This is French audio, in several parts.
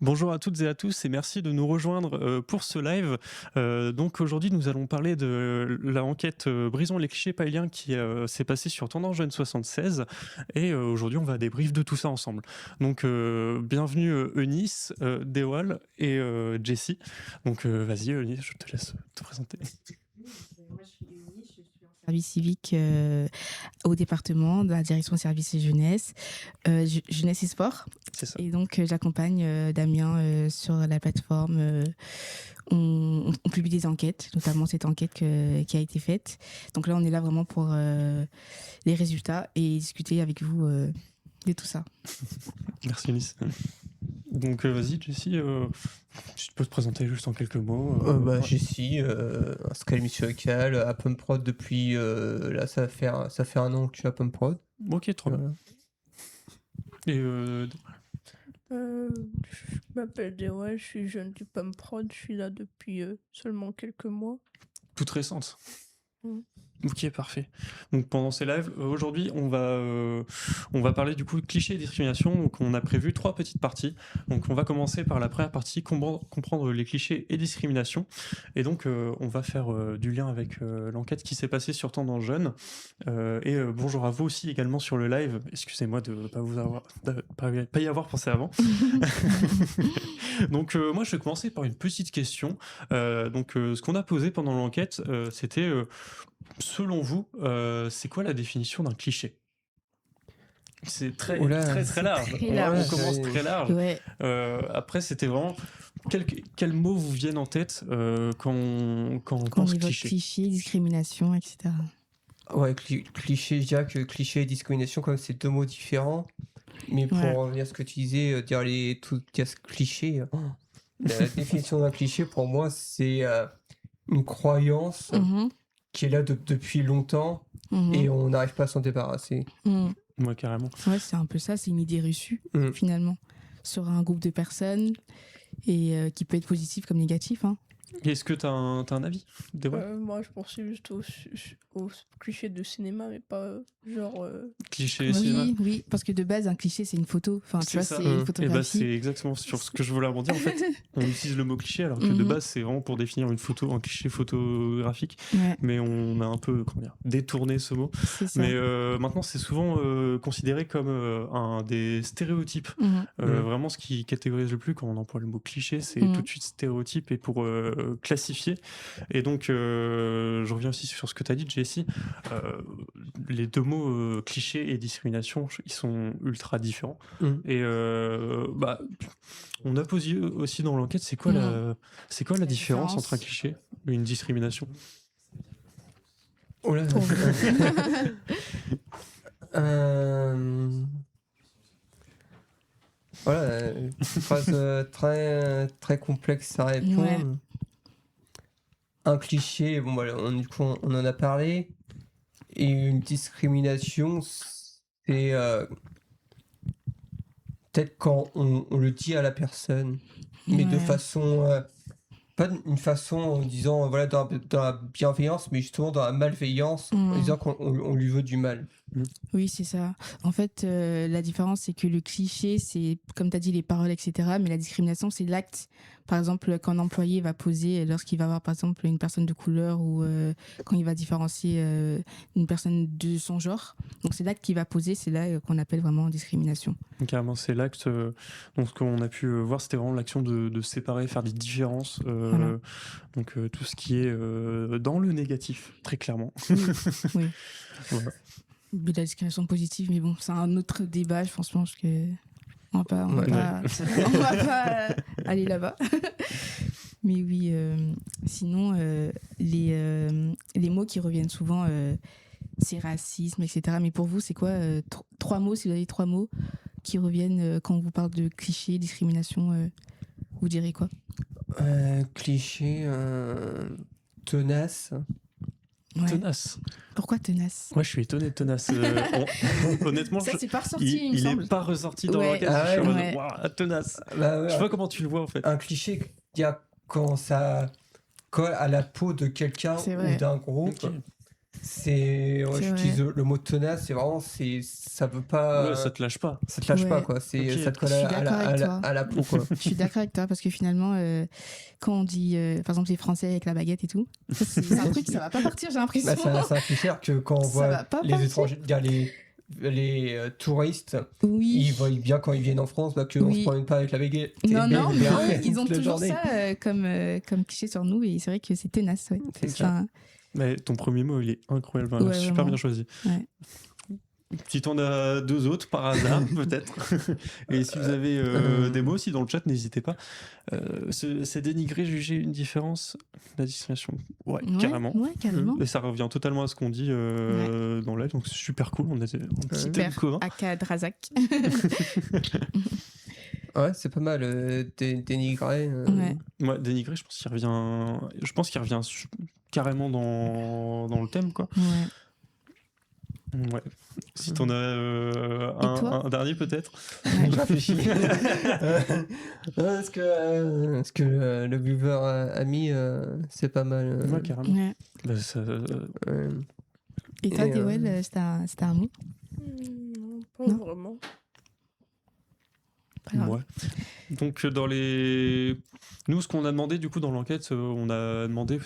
Bonjour à toutes et à tous et merci de nous rejoindre pour ce live. Donc aujourd'hui nous allons parler de la enquête Brisons les clichés païens qui s'est passée sur Tendance Jeune 76 et aujourd'hui on va débrief de tout ça ensemble. Donc bienvenue Eunice, Dewal et Jessie. Donc vas-y Eunice, je te laisse te présenter. Moi, je suis Eunice, je suis en service civique au département de la direction service et jeunesse, jeunesse et sport. C'est ça. Et donc, j'accompagne Damien sur la plateforme. On publie des enquêtes, notamment cette enquête qui a été faite. Donc là, on est là vraiment pour les résultats et discuter avec vous de tout ça. Merci Eunice. Donc vas-y Jessie, si tu peux te présenter juste en quelques mots. Ouais. Jessie, inscrit mission locale, à Pumprod depuis là ça fait un an que je suis à Pumprod. Ok, trop bien. Et Je m'appelle Dewal, je suis jeune du Pumprod, je suis là depuis seulement quelques mois. toute récente. Mm. Ok, parfait. Donc pendant ces lives, aujourd'hui, on va parler du coup de clichés et discrimination. Donc on a prévu 3 petites parties. Donc on va commencer par la première partie, comprendre les clichés et discrimination. Et donc on va faire du lien avec l'enquête qui s'est passée sur Tendance Jeune. Et bonjour à vous aussi également sur le live. Excusez-moi de ne pas y avoir pensé avant. Donc moi je vais commencer par une petite question. Ce qu'on a posé pendant l'enquête, c'était selon vous, c'est quoi la définition d'un cliché ? C'est très large. Très large. On commence très large. Ouais. Après, c'était vraiment quels mots vous viennent en tête quand on Quand on pense évoque cliché. discrimination, etc. Ouais, cliché, je dirais que cliché et discrimination, comme c'est 2 mots différents. Mais pour revenir à ce que tu disais, dire tout cliché, la définition d'un cliché pour moi, c'est une croyance qui est là depuis longtemps et on n'arrive pas à s'en débarrasser. Ouais, carrément. Ouais, c'est un peu ça, c'est une idée reçue, finalement, sur un groupe de personnes et qui peut être positif comme négatif. Hein. Est-ce que tu as un avis ? Moi, je pensais juste au cliché de cinéma, mais pas genre... Cliché cinéma. Oui, parce que de base, un cliché, c'est une photo. Enfin, tu vois, ça. c'est une Et photographie. c'est exactement sur ce que je voulais rebondir. En fait, on utilise le mot cliché, alors que de base, c'est vraiment pour définir une photo, un cliché photographique. Ouais. Mais on a un peu détourné ce mot. C'est ça. Mais maintenant, c'est souvent considéré comme un des stéréotypes. Vraiment, ce qui catégorise le plus quand on emploie le mot cliché, c'est tout de suite stéréotype et pour classifier. Et donc, je reviens aussi sur ce que tu as dit, Jessie. Les 2 mots cliché et discrimination, ils sont ultra différents. Et on a posé aussi dans l'enquête, c'est quoi la différence entre un cliché et une discrimination ? Oh là. Voilà, une phrase très, très complexe à répondre. Ouais. Un cliché, bon, voilà, du coup, on en a parlé. Et une discrimination, c'est peut-être quand on le dit à la personne, mais de façon... pas une façon en disant voilà dans la bienveillance, mais justement dans la malveillance, en disant qu'on lui veut du mal. Oui, c'est ça. En fait, la différence, c'est que le cliché, c'est, comme tu as dit, les paroles, etc. Mais la discrimination, c'est l'acte. Par exemple, quand un employé va poser, lorsqu'il va avoir, par exemple, une personne de couleur ou quand il va différencier une personne de son genre. Donc, c'est l'acte qu'il va poser, c'est là qu'on appelle vraiment discrimination. Carrément, c'est l'acte. Donc, ce qu'on a pu voir, c'était vraiment l'action de séparer, faire des différences. Voilà. Donc, tout ce qui est dans le négatif, très clairement. Oui. Voilà. De la discrimination positive, mais bon, c'est un autre débat, je pense que on va pas aller là-bas. Mais oui, sinon, les mots qui reviennent souvent, c'est racisme, etc. Mais pour vous, c'est quoi 3 mots, si vous avez 3 mots qui reviennent quand on vous parle de clichés, discrimination, vous direz quoi ? Cliché, tenace. Ouais. Tenace. Pourquoi tenace ? Moi, je suis étonné de tenace. Honnêtement, ça, c'est pas ressorti, il me il semble. est pas ressorti dans Ouais. l'enquête. Ah Je suis en ouais. mode, waouh, tenace. Bah, Je sais pas comment tu le vois en fait. Un cliché qu'il y a quand ça colle à la peau de quelqu'un C'est vrai. ou d'un groupe. Ok. C'est, ouais, C'est j'utilise le mot tenace, c'est vraiment, ça veut pas, Ouais, ça te lâche pas. ça te lâche pas, Ouais. quoi. C'est, Ok. ça te colle Je suis à d'accord avec toi. à la peau, quoi. Je suis d'accord avec toi parce que finalement, quand on dit, par exemple, les Français avec la baguette et tout, ça, c'est un truc, ça va pas partir, j'ai l'impression. Bah, c'est un peu cher que quand on Ça voit va pas les partir. étrangers, les touristes, Oui. ils voient bien quand ils viennent en France, bah, qu'on se promène pas avec la baguette. Non, non, bien, mais ils ont toute la toujours journée. ça comme cliché sur nous et c'est vrai que c'est tenace. Ouais. C'est ça. Enfin, Mais ton premier mot, il est incroyable, Ouais, super vraiment. bien choisi. Ouais. Si t'en as deux autres par hasard, peut-être. Et si vous avez des mots aussi dans le chat, n'hésitez pas. C'est dénigrer, juger une différence, la discrimination. Ouais, carrément. Ouais, carrément. Et ça revient totalement à ce qu'on dit dans l'aide, donc c'est super cool. On a un petit thème Super. commun. Aka Drazak. Ouais, c'est pas mal, dénigrer. Ouais. Ouais, dénigrer, je pense qu'il revient carrément dans le thème, quoi. Ouais. Ouais. Si t'en as toi un dernier, peut-être. Je réfléchis. Est-ce que le viewer a mis, c'est pas mal. Ouais, carrément. Ouais. Bah, Et toi, Et, Dewell, c'était un mot? Non, pas Non. vraiment. Pas grave. Ouais. Donc nous, ce qu'on a demandé du coup dans l'enquête, on a demandé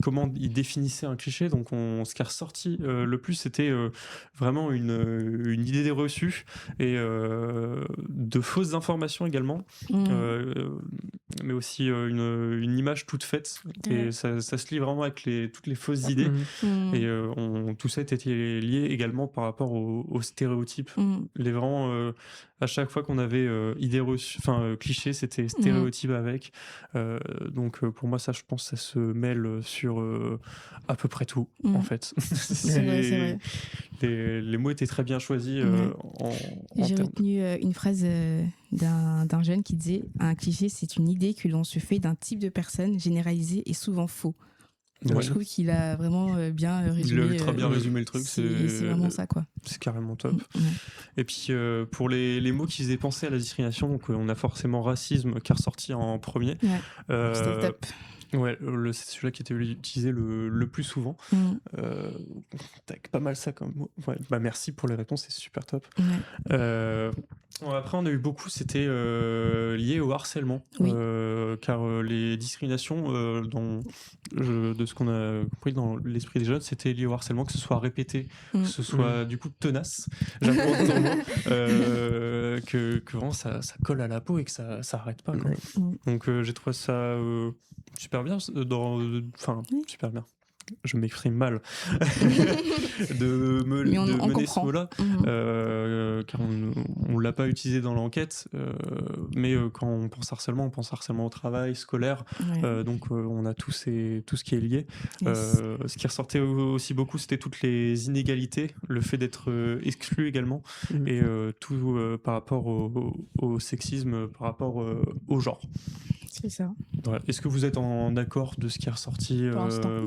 comment ils définissaient un cliché. Donc ce qui est ressorti le plus, c'était vraiment une idée reçue et de fausses informations également, mais aussi une image toute faite. Et Ouais. ça se lie vraiment avec toutes les fausses idées. Et tout ça était lié également par rapport aux stéréotypes. Vraiment, à chaque fois qu'on avait idée reçue, cliché, c'était stéréotype avec. Donc pour moi, ça, je pense, ça se mêle sur à peu près tout, en fait. C'est vrai, c'est vrai. Les mots étaient très bien choisis en J'ai termes. retenu une phrase d'un jeune qui disait « Un cliché, c'est une idée que l'on se fait d'un type de personne généralisée et souvent faux. » Ouais. Je trouve qu'il a vraiment bien Il résumé. a ultra bien résumé le truc. C'est vraiment ça, quoi. C'est carrément top. Ouais. Et puis pour les mots qui faisaient penser à la discrimination, donc on a forcément racisme qui est ressorti en premier. Ouais. C'était le top. Ouais, c'est celui-là qui était utilisé le plus souvent. Tac, pas mal ça comme mot. Ouais, bah merci pour les réponses, c'est super top. Ouais. Après, on a eu beaucoup, c'était lié au harcèlement. Oui. Car les discriminations, de ce qu'on a compris dans l'esprit des jeunes, c'était lié au harcèlement, que ce soit répété, que ce soit du coup tenace. J'apprends ton mot. Que vraiment ça colle à la peau et que ça arrête pas, quoi. Donc j'ai trouvé ça super bien. Super bien. Je m'exprime mal de mener ce mot-là, car on l'a pas utilisé dans l'enquête, mais quand on pense harcèlement au travail, scolaire, donc on a tout ce qui est lié. Ce qui ressortait aussi beaucoup, c'était toutes les inégalités, le fait d'être exclu également, et tout par rapport au sexisme, par rapport au genre. C'est ça. Voilà. Est-ce que vous êtes en accord de ce qui est ressorti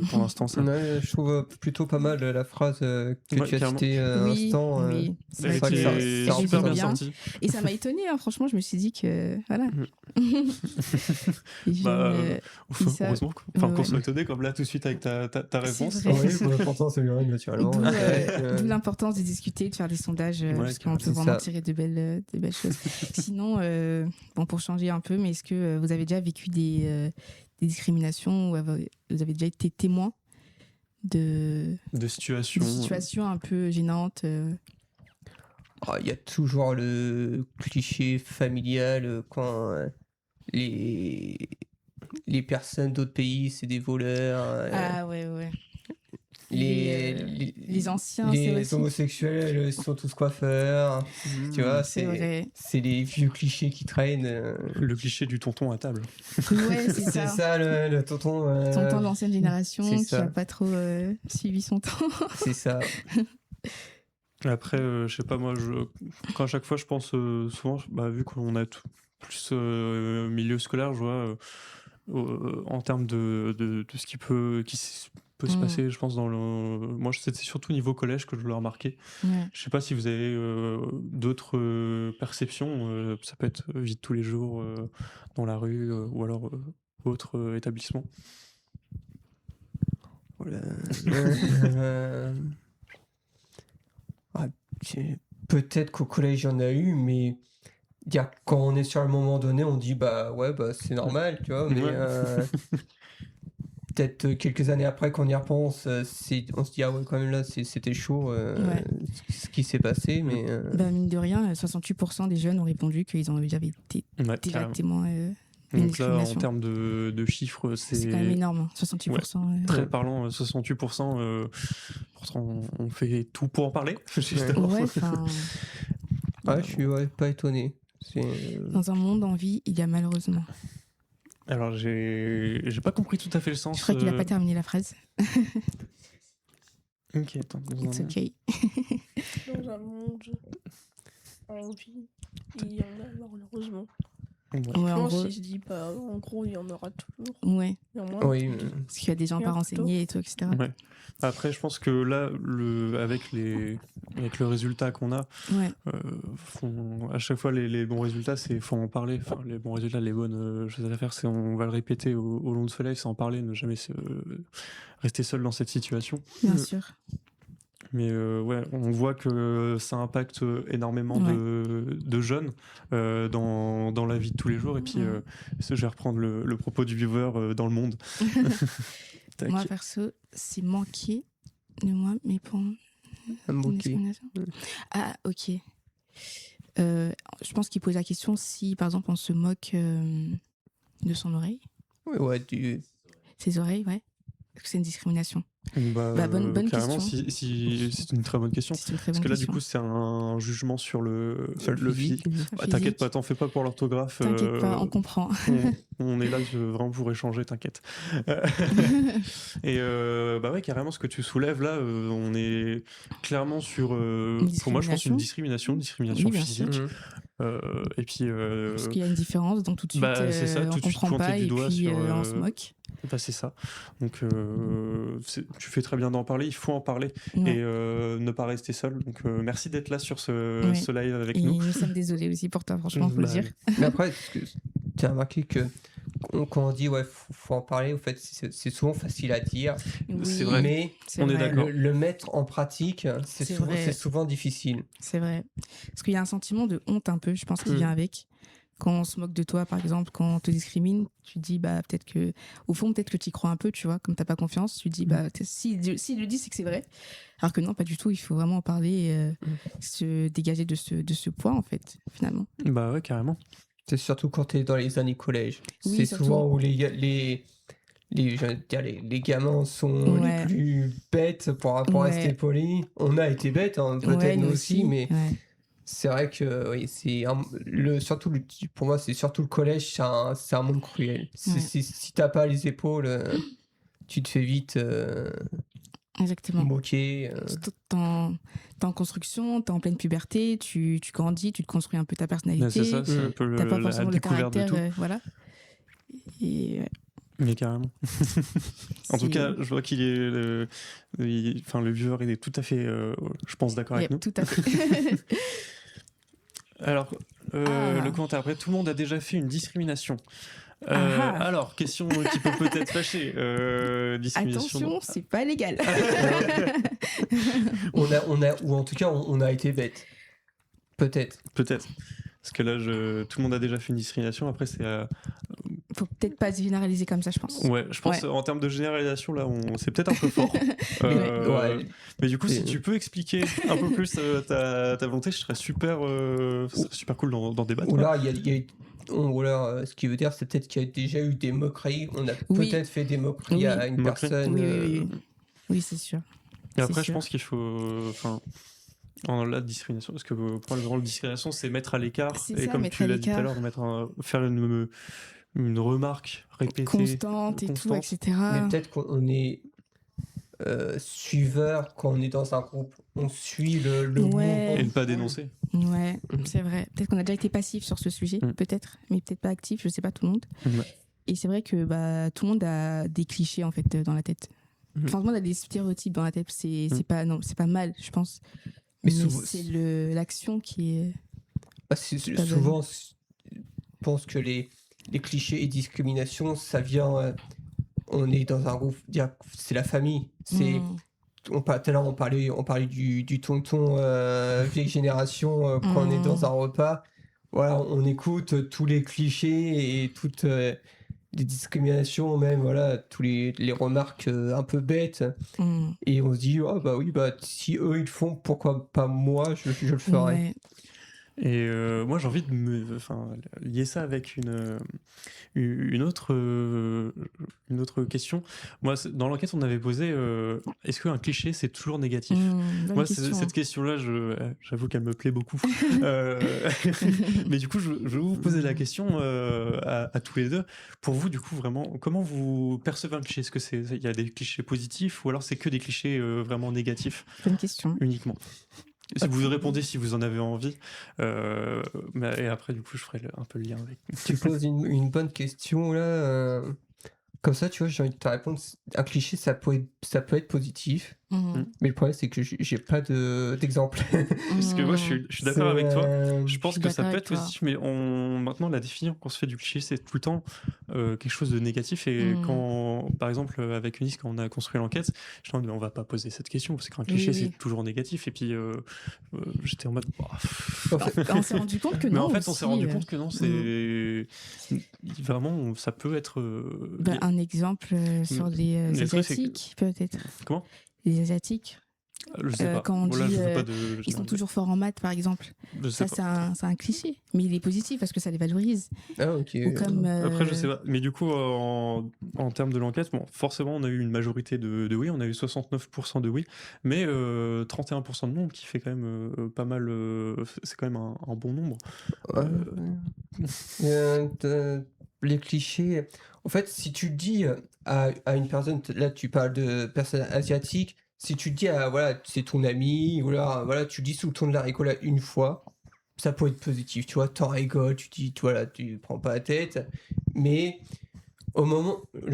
pour l'instant ça Ouais, je trouve plutôt pas mal la phrase que tu as citée à l'instant. Oui, c'est vrai que c'est super bien sorti. Et ça m'a étonné, hein, franchement, je me suis dit que. Voilà. Heureusement qu'on soit étonné comme là tout de suite avec ta réponse. Oui, pourtant c'est bien naturellement. D'où l'importance de discuter, de faire des sondages, parce qu'on peut vraiment tirer de belles choses. Sinon, pour changer un peu, mais est-ce que vous avez déjà vécu des discriminations ou vous avez déjà été témoin de situations un peu gênantes? Il y a toujours le cliché familial quand les personnes d'autres pays, c'est des voleurs. Ah ouais. Les anciens, les homosexuels sont tous coiffeurs. Tu vois, c'est les vieux clichés qui traînent. Le cliché du tonton à table. Ouais, c'est ça. C'est ça, le tonton. Tonton de l'ancienne génération qui n'a pas trop suivi son temps. C'est ça. Après, je sais pas, moi, quand à chaque fois je pense souvent, vu qu'on a plus milieu scolaire, je vois en termes de ce qui peut se passer, je pense, moi, c'était surtout au niveau collège que je l'ai remarqué. Je sais pas si vous avez d'autres perceptions, ça peut être vie de tous les jours, dans la rue, ou alors autre établissement. là. Ah, peut-être qu'au collège, il y en a eu, mais quand on est sur un moment donné, on dit bah ouais, bah c'est normal, tu vois, mais Ouais. peut-être quelques années après qu'on y repense, on se dit ah ouais, quand même là, c'était chaud ce qui s'est passé, mais. Bah, mine de rien, 68% des jeunes ont répondu qu'ils avaient été Ouais, déjà carrément. témoins d'une Donc là, en discrimination. termes de chiffres, C'est quand même énorme, hein, 68%. très parlant, 68%. Pourtant, on fait tout pour en parler, justement. Ouais, enfin, Ouais, je suis pas étonné. dans un monde en vie, il y a malheureusement. Alors, j'ai pas compris tout à fait le sens. Je crois qu'il n'a pas terminé la phrase. Ok, attends. It's okay. Dans un monde en vie, il y en a malheureusement. Ouais. Ouais, Je en pense gros, qu'il se dit pas, en gros, il y en aura toujours. ouais, Il y en a Oui, parce qu'il y a des gens Bien pas plutôt. renseignés et tout, etc. Ouais. Après, je pense que là, avec le résultat qu'on a, Ouais, à chaque fois, les bons résultats, c'est faut en parler. Enfin, les bons résultats, les bonnes choses à faire, c'est on va le répéter au long de ce live, c'est en parler, ne jamais rester seul dans cette situation. bien sûr. Mais ouais, on voit que ça impacte énormément Ouais. de jeunes dans la vie de tous les jours. Et puis, Ouais. je vais reprendre le propos du viewer dans le monde. Tac. Moi, perso, c'est manqué de moi, mais pour une discrimination. Ah, ok. Je pense qu'il pose la question si, par exemple, on se moque de son oreille, ouais, ses oreilles, ouais. Est-ce que c'est une discrimination? Bah, bonne carrément, question. c'est une très bonne question. C'est une très Parce bonne que là, du question. coup, c'est un jugement sur le physique. Sur T'inquiète physique. pas, t'en fais pas pour l'orthographe. T'inquiète pas, on comprend. On est là vraiment pour échanger, t'inquiète. Et bah ouais, carrément, ce que tu soulèves là, on est clairement sur, pour moi, je pense, une discrimination Oui, bien physique. sûr. Et puis, Parce qu'il y a une différence, donc tout de suite, bah, c'est ça, tout on de suite comprend pointer pas du et doigt puis sur, on se moque. bah, c'est ça. Donc, tu fais très bien d'en parler, il faut en parler Ouais. et ne pas rester seul. Donc, merci d'être là sur Ouais. ce live avec Et nous. nous sommes désolés aussi pour toi, franchement, faut le Bah, dire. Mais après, tu as remarqué que quand on dit ouais, faut en parler, au fait, c'est souvent facile à dire, c'est Oui, vrai. mais c'est on est vrai. d'accord. le mettre en pratique, C'est vrai. c'est souvent difficile. C'est vrai. Parce qu'il y a un sentiment de honte un peu, je pense, qui vient avec. Quand on se moque de toi, par exemple, quand on te discrimine, tu te dis, bah, peut-être que, au fond, peut-être que tu y crois un peu, tu vois, comme t'as pas confiance, tu te dis, bah, s'il le dit, c'est que c'est vrai. Alors que non, pas du tout, il faut vraiment en parler, se dégager de ce poids, en fait, finalement. Bah ouais, carrément. C'est surtout quand tu es dans les années collège. Oui, C'est surtout. souvent où les gamins sont Ouais. les plus bêtes pour rester polis. On a été bêtes, hein, peut-être Ouais, nous aussi, mais Ouais. c'est vrai que oui, pour moi, c'est surtout le collège, c'est un monde cruel. Ouais. Si t'as pas les épaules, tu te fais vite Exactement. moquer. T'es en construction, t'es en pleine puberté, tu grandis, tu te construis un peu ta personnalité. Bah, c'est ça, c'est un peu T'as pas la forcément le découverte de caractère, tout. voilà. Et ouais, Mais carrément. En tout c'est- cas, je vois qu'il est. le viewer, il est tout à fait, je pense, d'accord avec Yep, nous. tout à fait. Alors, Ah. le commentaire après, tout le monde a déjà fait une discrimination. Ah. Alors, question qui peut peut-être fâcher. Discrimination. Attention, c'est pas légal. Ou en tout cas, on a été bêtes. Peut-être. Peut-être. Parce que là, tout le monde a déjà fait une discrimination. Après, c'est. Faut peut-être pas se généraliser comme ça, je pense. Ouais, je pense Ouais. en termes de généralisation, là, c'est peut-être un peu fort. Ouais. Mais du coup, si Et- tu peux expliquer un peu plus ta volonté, je serais super, ce serait super cool d'en débattre. Ou quoi. là, ou alors, ce qui veut dire, c'est peut-être qu'il y a déjà eu des moqueries. On a Oui. peut-être fait des moqueries Oui. à une Moqueries. personne. Oui. Oui, c'est sûr. Et après, c'est je sûr. pense qu'il faut. La discrimination, parce que pour le rôle de discrimination, c'est mettre à l'écart. C'est Et ça, comme mettre tu à l'as dit tout à l'écart. l'heure, faire une remarque répétée. Constante et tout, constante. etc. Mais peut-être qu'on est suiveur quand on est dans un groupe. On suit le Ouais. mouvement. Et ne pas dénoncer. Ouais, c'est vrai. Peut-être qu'on a déjà été passif sur ce sujet, peut-être, mais peut-être pas actif, je sais pas, tout le monde. Ouais. Et c'est vrai que bah, tout le monde a des clichés en fait dans la tête. Enfin, tout le monde a des stéréotypes dans la tête. C'est pas mal, je pense. Mais Mais souvent- c'est l'action qui est. pas Souvent, je pense que les clichés et discriminations, ça vient. on est dans un groupe, c'est la famille. C'est, tout à l'heure, on parlait du tonton vieille génération quand on est dans un repas. Voilà, on écoute tous les clichés et toutes les discriminations, même, voilà, tous les remarques un peu bêtes. Et on se dit, oh, bah oui, bah, si eux ils le font, pourquoi pas moi, je le ferai. Ouais. Et moi, j'ai envie de lier ça avec une autre question. Moi, dans l'enquête, on avait posé est-ce qu'un cliché, c'est toujours négatif? Moi, cette question-là, j'avoue qu'elle me plaît beaucoup. Mais du coup, je vais vous poser la question à tous les deux. Pour vous, du coup, vraiment, comment vous percevez un cliché? Est-ce qu'il y a des clichés positifs ou alors c'est que des clichés vraiment négatifs? Bonne question. Uniquement. Si vous répondez si vous en avez envie, et après du coup je ferai un peu le lien avec. Tu poses une bonne question là, comme ça tu vois, j'ai envie de te répondre. Un cliché ça peut être positif, mais le problème c'est que j'ai pas d'exemple. Parce que moi je suis d'accord avec toi. Je pense que ça peut être toi. positif, mais maintenant la définition qu'on se fait du cliché c'est tout le temps quelque chose de négatif. Et quand, par exemple avec Eunice, quand on a construit l'enquête, je me dis on va pas poser cette question parce qu'un cliché c'est toujours négatif. Et puis j'étais en mode. On s'est rendu compte que non. Mais en fait aussi, on s'est rendu compte que non, c'est vraiment ça peut être. Un exemple sur les Asiatiques, peut-être. Comment? Les Asiatiques. Je sais pas. Quand on Voilà, dit ils sont toujours forts en maths, par exemple. Ça, c'est un cliché. Mais il est positif parce que ça les valorise. Ah, ok. Ou comme, Après, je sais pas. Mais du coup, en termes de l'enquête, bon, forcément, on a eu une majorité de oui. On a eu 69% de oui. Mais 31% de non, qui fait quand même pas mal. C'est quand même un bon nombre. Les clichés. En fait, si tu dis à une personne, là tu parles de personnes asiatiques, si tu dis voilà, c'est ton ami, ou là, voilà, tu dis sous le ton de la rigolade une fois, ça peut être positif, tu vois, t'en rigoles, tu dis, voilà, tu prends pas la tête, mais le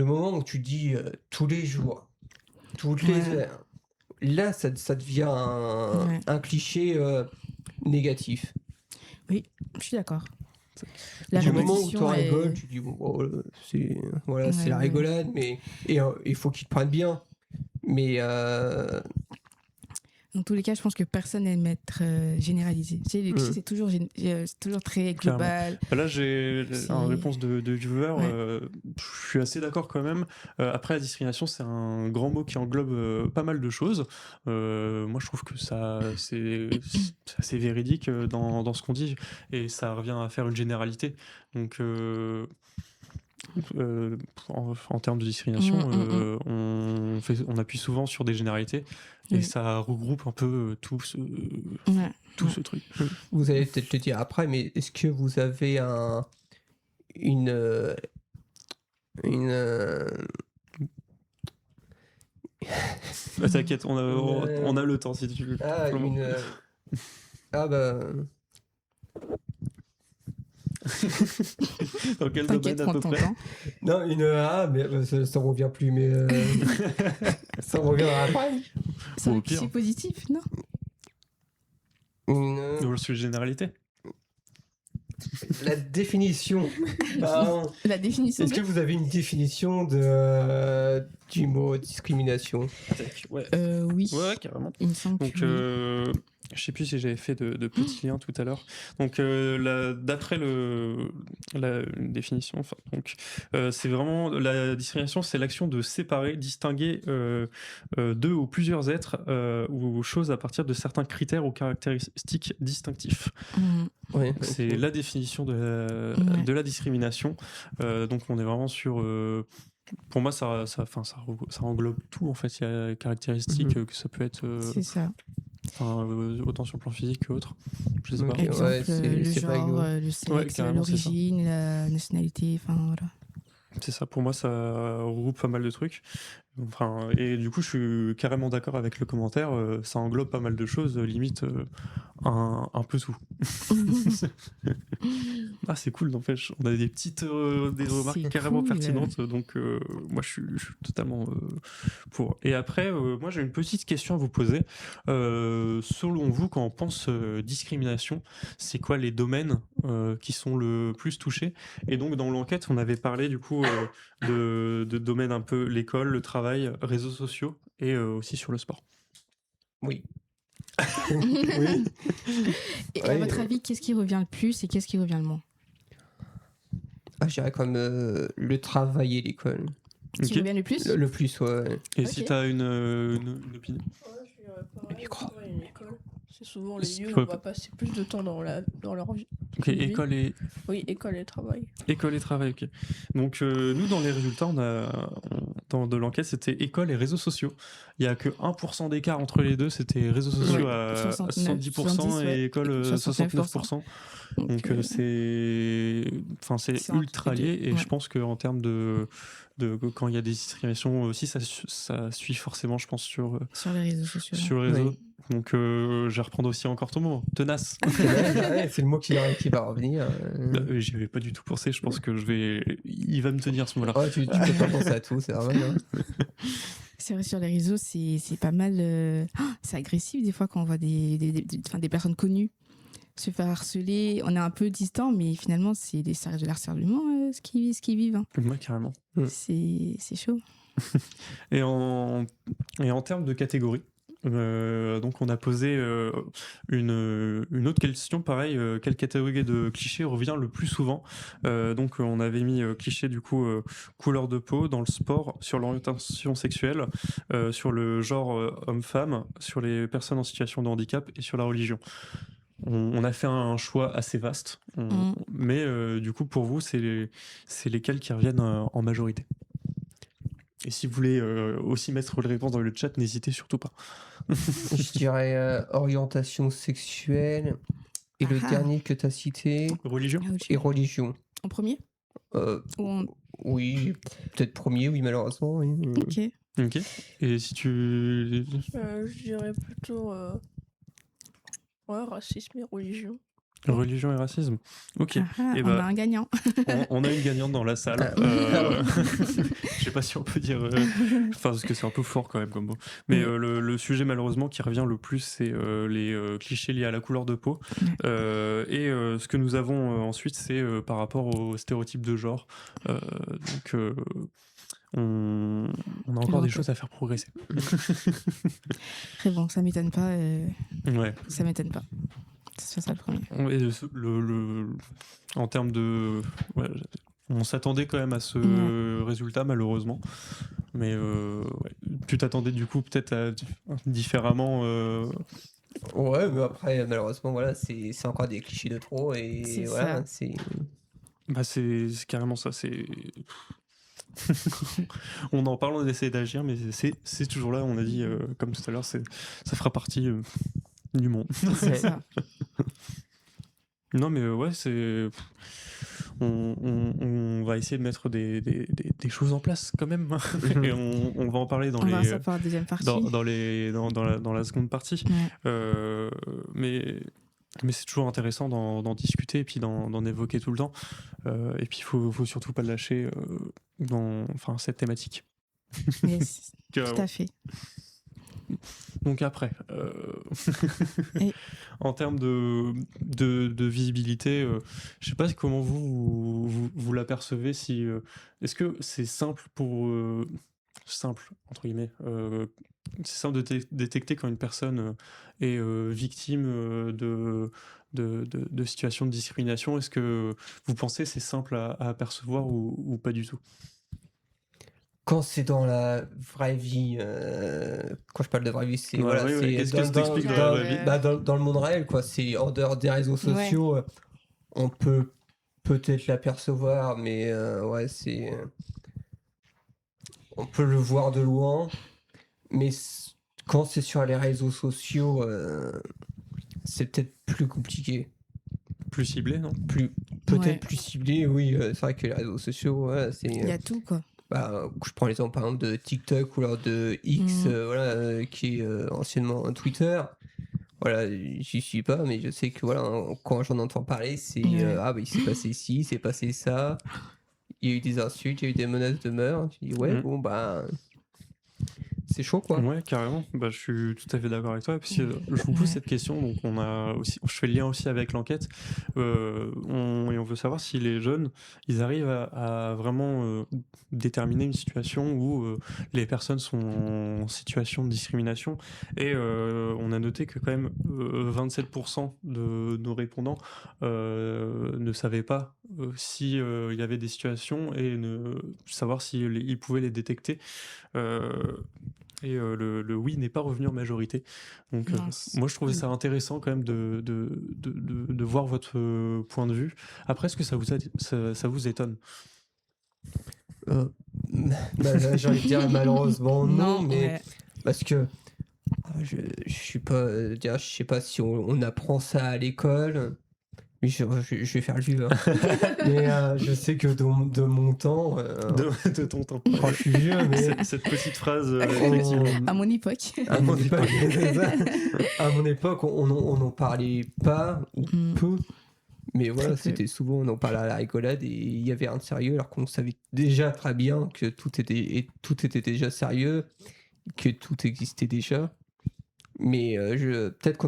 moment où tu dis tous les jours, toutes les heures, là ça devient un cliché négatif. Oui, je suis d'accord. Du moment où tu rigoles, tu dis bon, c'est la rigolade, mais il faut qu'ils te prennent bien. Mais dans tous les cas, je pense que personne n'aime être généralisé. Tu sais, les clichés, c'est toujours très global. Là, j'ai une réponse de viewer. Je suis assez d'accord quand même. Après, la discrimination, c'est un grand mot qui englobe pas mal de choses. Moi, je trouve que c'est assez véridique dans ce qu'on dit. Et ça revient à faire une généralité. Donc... en termes de discrimination, on appuie souvent sur des généralités et ça regroupe un peu tout ce truc. Vous allez peut-être le dire après, mais est-ce que vous avez T'inquiète, on a le temps si tu veux. Dans quel domaine à peu près? Non, mais ça revient plus, mais ça revient après. C'est un cliché positif, non? Sur les généralités. La définition. La définition. Est-ce que vous avez une définition du mot discrimination? Oui. Ouais, carrément. Il me semble que je sais plus si j'avais fait de petits liens tout à l'heure. Donc, d'après la définition, c'est vraiment la discrimination, c'est l'action de séparer, distinguer deux ou plusieurs êtres ou choses à partir de certains critères ou caractéristiques distinctifs. C'est la définition de la discrimination. Donc, on est vraiment sur. Pour moi, ça englobe tout en fait. Il y a des caractéristiques que ça peut être. C'est ça. Autant sur le plan physique qu'autre. Je sais pas. Exemple, le genre, le sexe, l'origine, la nationalité, enfin voilà. C'est ça, pour moi ça regroupe pas mal de trucs. Enfin, et du coup, je suis carrément d'accord avec le commentaire. Ça englobe pas mal de choses, limite un peu tout. Ah, c'est cool, n'empêche. On a des petites des remarques C'est carrément cool. pertinentes, donc moi je suis totalement pour. Et après, moi j'ai une petite question à vous poser. Selon vous, quand on pense discrimination, c'est quoi les domaines qui sont le plus touchés? Et donc dans l'enquête, on avait parlé du coup de domaines un peu l'école, le travail, réseaux sociaux et aussi sur le sport. Oui. Oui. Et à votre avis, qu'est-ce qui revient le plus et qu'est-ce qui revient le moins? Je dirais comme le travail et l'école. Qui revient le plus? Le plus, ouais. Et Ok. si tu as une opinion? Ouais, je dirais pareil, Le micro. ouais, une école. C'est souvent les C'est lieux où quoi? on va passer plus de temps dans leur vie. Ok, Oui. école et Oui, école et travail. école et travail, ok. Donc nous, dans les résultats, de l'enquête, c'était école et réseaux sociaux. Il n'y a que 1% d'écart entre les deux, c'était réseaux sociaux Ouais, à 69, 70% 70, et ouais, école et 69%. Donc c'est c'est entre ultra les deux, lié et ouais. je pense qu'en termes de quand il y a des discriminations aussi, ça suit forcément, je pense, sur sur les réseaux sociaux. le réseau. Oui. Donc je vais reprendre aussi encore ton mot, tenace. Ouais, c'est le mot qui va revenir. J'y avais pas du tout pensé, je pense que il va me tenir ce mot-là. Ouais, tu peux pas penser à tout, c'est normal. Hein. C'est vrai, sur les réseaux, c'est pas mal. C'est agressif des fois quand on voit des personnes connues se faire harceler. On est un peu distant, mais finalement, ça reste de l'harcèlement ce qu'ils vivent. Hein. Ouais, carrément. C'est chaud. Et en termes de catégories, donc on a posé une autre question, pareil, quelle catégorie de clichés revient le plus souvent? Donc on avait mis cliché du coup couleur de peau dans le sport, sur l'orientation sexuelle, sur le genre homme-femme, sur les personnes en situation de handicap et sur la religion. On a fait un choix assez vaste, mais du coup pour vous c'est lesquels qui reviennent en majorité? Et si vous voulez aussi mettre les réponses dans le chat, n'hésitez surtout pas. Je dirais orientation sexuelle. Et le Ah. dernier que tu as cité, Religion? et religion. En premier? Ou en- Oui, peut-être premier, oui, malheureusement. Oui. Ok. Ok. Et si tu... Je dirais plutôt racisme et religion. Religion et racisme. Ok. Ah, Et on a un gagnant. on a une gagnante dans la salle. Je sais pas si on peut dire... Enfin, parce que c'est un peu fort quand même comme mot. Mais le sujet malheureusement qui revient le plus, c'est les clichés liés à la couleur de peau. Et ce que nous avons ensuite, c'est par rapport aux stéréotypes de genre. Donc... on a encore des choses à faire progresser. Très bon, ça m'étonne pas. Ouais. Ça m'étonne pas. C'est ça le premier. Et en termes de... ouais, on s'attendait quand même à ce résultat, malheureusement. Mais tu t'attendais du coup peut-être différemment... Ouais, mais après, malheureusement, voilà, c'est encore des clichés de trop. Et C'est voilà, ça. c'est... Bah c'est carrément ça, c'est... On en parle, on essaie d'agir, mais c'est toujours là, on a dit, comme tout à l'heure, ça fera partie du monde. C'est ça. Non mais ouais, c'est... On va essayer de mettre des choses en place quand même. Et on va en parler On va voir ça pour la deuxième partie. dans la seconde partie. Ouais. Mais c'est toujours intéressant d'en discuter et puis d'en évoquer tout le temps. Et puis il faut surtout pas le lâcher dans cette thématique. Yes, tout à fait. Donc après, Et- en termes de visibilité, je sais pas comment vous l'apercevez. Est-ce que c'est simple simple entre guillemets, c'est simple de détecter quand une personne est victime de situations de discrimination? Est-ce que vous pensez c'est simple à apercevoir ou pas du tout? Quand c'est dans la vraie vie, quand je parle de vraie vie, c'est Ouais, voilà, ouais, c'est qu'est-ce que ça t'explique dans la vraie vie? dans le monde réel, quoi. C'est en dehors des réseaux sociaux, on peut peut-être l'apercevoir, mais ouais, c'est, on peut le voir de loin, mais quand c'est sur les réseaux sociaux, c'est peut-être plus compliqué, Plus ciblé, non? peut-être Ouais. plus ciblé, oui. C'est vrai que les réseaux sociaux, ouais, c'est. Il y a tout, quoi. je prends l'exemple par exemple de TikTok ou alors de X, qui est anciennement Twitter. Voilà, j'y suis pas, mais je sais que voilà, quand j'en entends parler, c'est il s'est passé ci, il s'est passé ça, il y a eu des insultes, il y a eu des menaces de meurtre. Tu dis bon c'est chaud quoi. Ouais, carrément. Je suis tout à fait d'accord avec toi. Et puis, je vous pose cette question. Donc, je fais le lien aussi avec l'enquête. Et on veut savoir si les jeunes, ils arrivent à vraiment déterminer une situation où les personnes sont en situation de discrimination. Et on a noté que quand même 27% de nos répondants ne savaient pas si il y avait des situations et savoir s'ils pouvaient les détecter. Et le oui n'est pas revenu en majorité. Donc moi je trouvais ça intéressant quand même de voir votre point de vue. Après, est-ce que ça vous étonne? J'ai envie de dire malheureusement non, mais ouais. parce que je suis pas je sais pas si on apprend ça à l'école. Oui, je vais faire le vieux. Mais je sais que de mon temps. De ton temps. Quand je suis vieux, mais. Cette petite phrase, effectivement. À mon époque. À mon époque, c'est ça. À mon époque, on n'en parlait pas ou peu. Mais voilà, c'était souvent, on en parlait à la rigolade et il y avait rien de sérieux, alors qu'on savait déjà très bien que tout était déjà sérieux, que tout existait déjà. Mais peut-être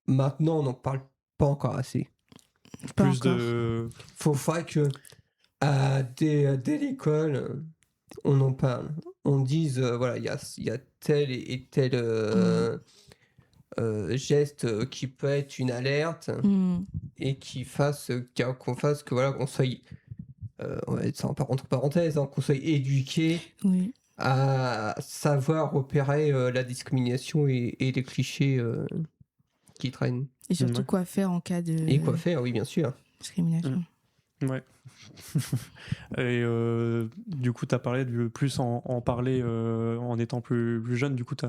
maintenant, on en parle pas encore assez. Pas Plus encore. Faudrait que dès l'école, on en parle. On dise, voilà, il y a tel et tel geste qui peut être une alerte et qu'on fasse que, voilà, qu'on soit, on va mettre ça entre parenthèses, qu'on soit éduqué à savoir repérer la discrimination et les clichés qui traînent. Et surtout quoi faire en cas de... Et quoi faire, oui, bien sûr. Discrimination. Ouais. Et du coup, tu as parlé de plus en parler en étant plus jeune. Du coup, tu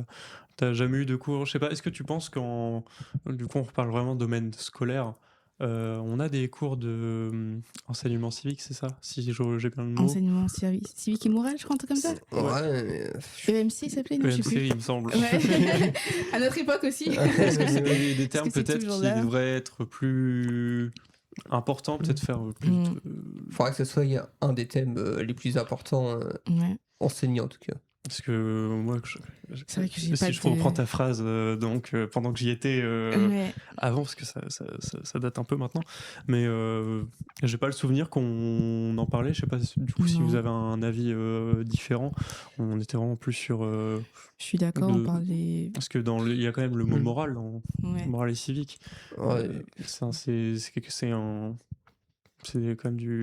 n'as jamais eu de cours. Je sais pas, est-ce que tu penses du coup, on reparle vraiment de domaine scolaire, on a des cours de enseignement civique, c'est ça? Si j'ai bien le mot. Enseignement civique et moral, je crois, un truc comme ça. Ouais. EMC, ça s'appelait? Non, je sais plus. EMC, il me semble. Ouais. À notre époque aussi. Est-ce que c'est des termes Est-ce que c'est peut-être toujours qui là devraient être plus importants, peut-être faire plus. Faudra que ce soit un des thèmes les plus importants enseignés en tout cas. Parce que moi, c'est vrai que j'ai si pas je reprends ta phrase, pendant que j'y étais avant, parce que ça date un peu maintenant, mais j'ai pas le souvenir qu'on en parlait. Je sais pas du coup si vous avez un avis différent. On était vraiment plus sur. Je suis d'accord, on parlait. Parce que il y a quand même le mot moral, moral et civique. Ouais. C'est quand même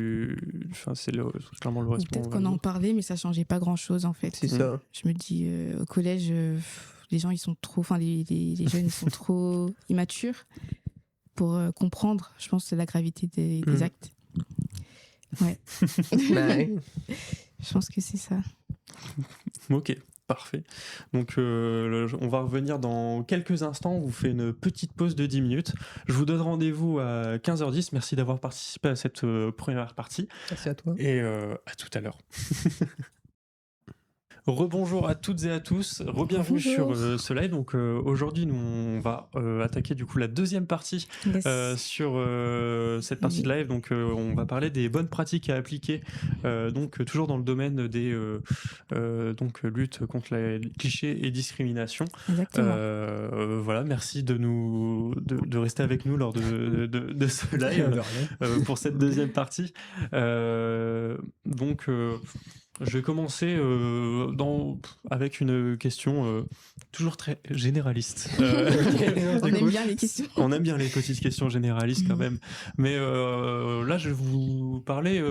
c'est clairement le respect. Peut-être qu'on en parlait, mais ça changeait pas grand-chose en fait. C'est ça. Je me dis, au collège, les gens ils sont trop, les jeunes ils sont trop immatures pour comprendre, je pense, la gravité des actes. Ouais. Je pense que c'est ça. Ok. Parfait. Donc on va revenir dans quelques instants. On vous fait une petite pause de 10 minutes. Je vous donne rendez-vous à 15h10. Merci d'avoir participé à cette première partie. Merci à toi. Et à tout à l'heure. Rebonjour à toutes et à tous, re-bienvenue sur ce live. Donc aujourd'hui nous on va attaquer du coup la deuxième partie sur cette partie de live. Donc on va parler des bonnes pratiques à appliquer, donc toujours dans le domaine des lutte contre les clichés et discrimination. Voilà, merci de rester avec nous lors de ce live pour cette deuxième partie. Je vais commencer avec une question toujours très généraliste. On aime bien les questions. On aime bien les petites questions généralistes quand même. Mais là, je vais vous parler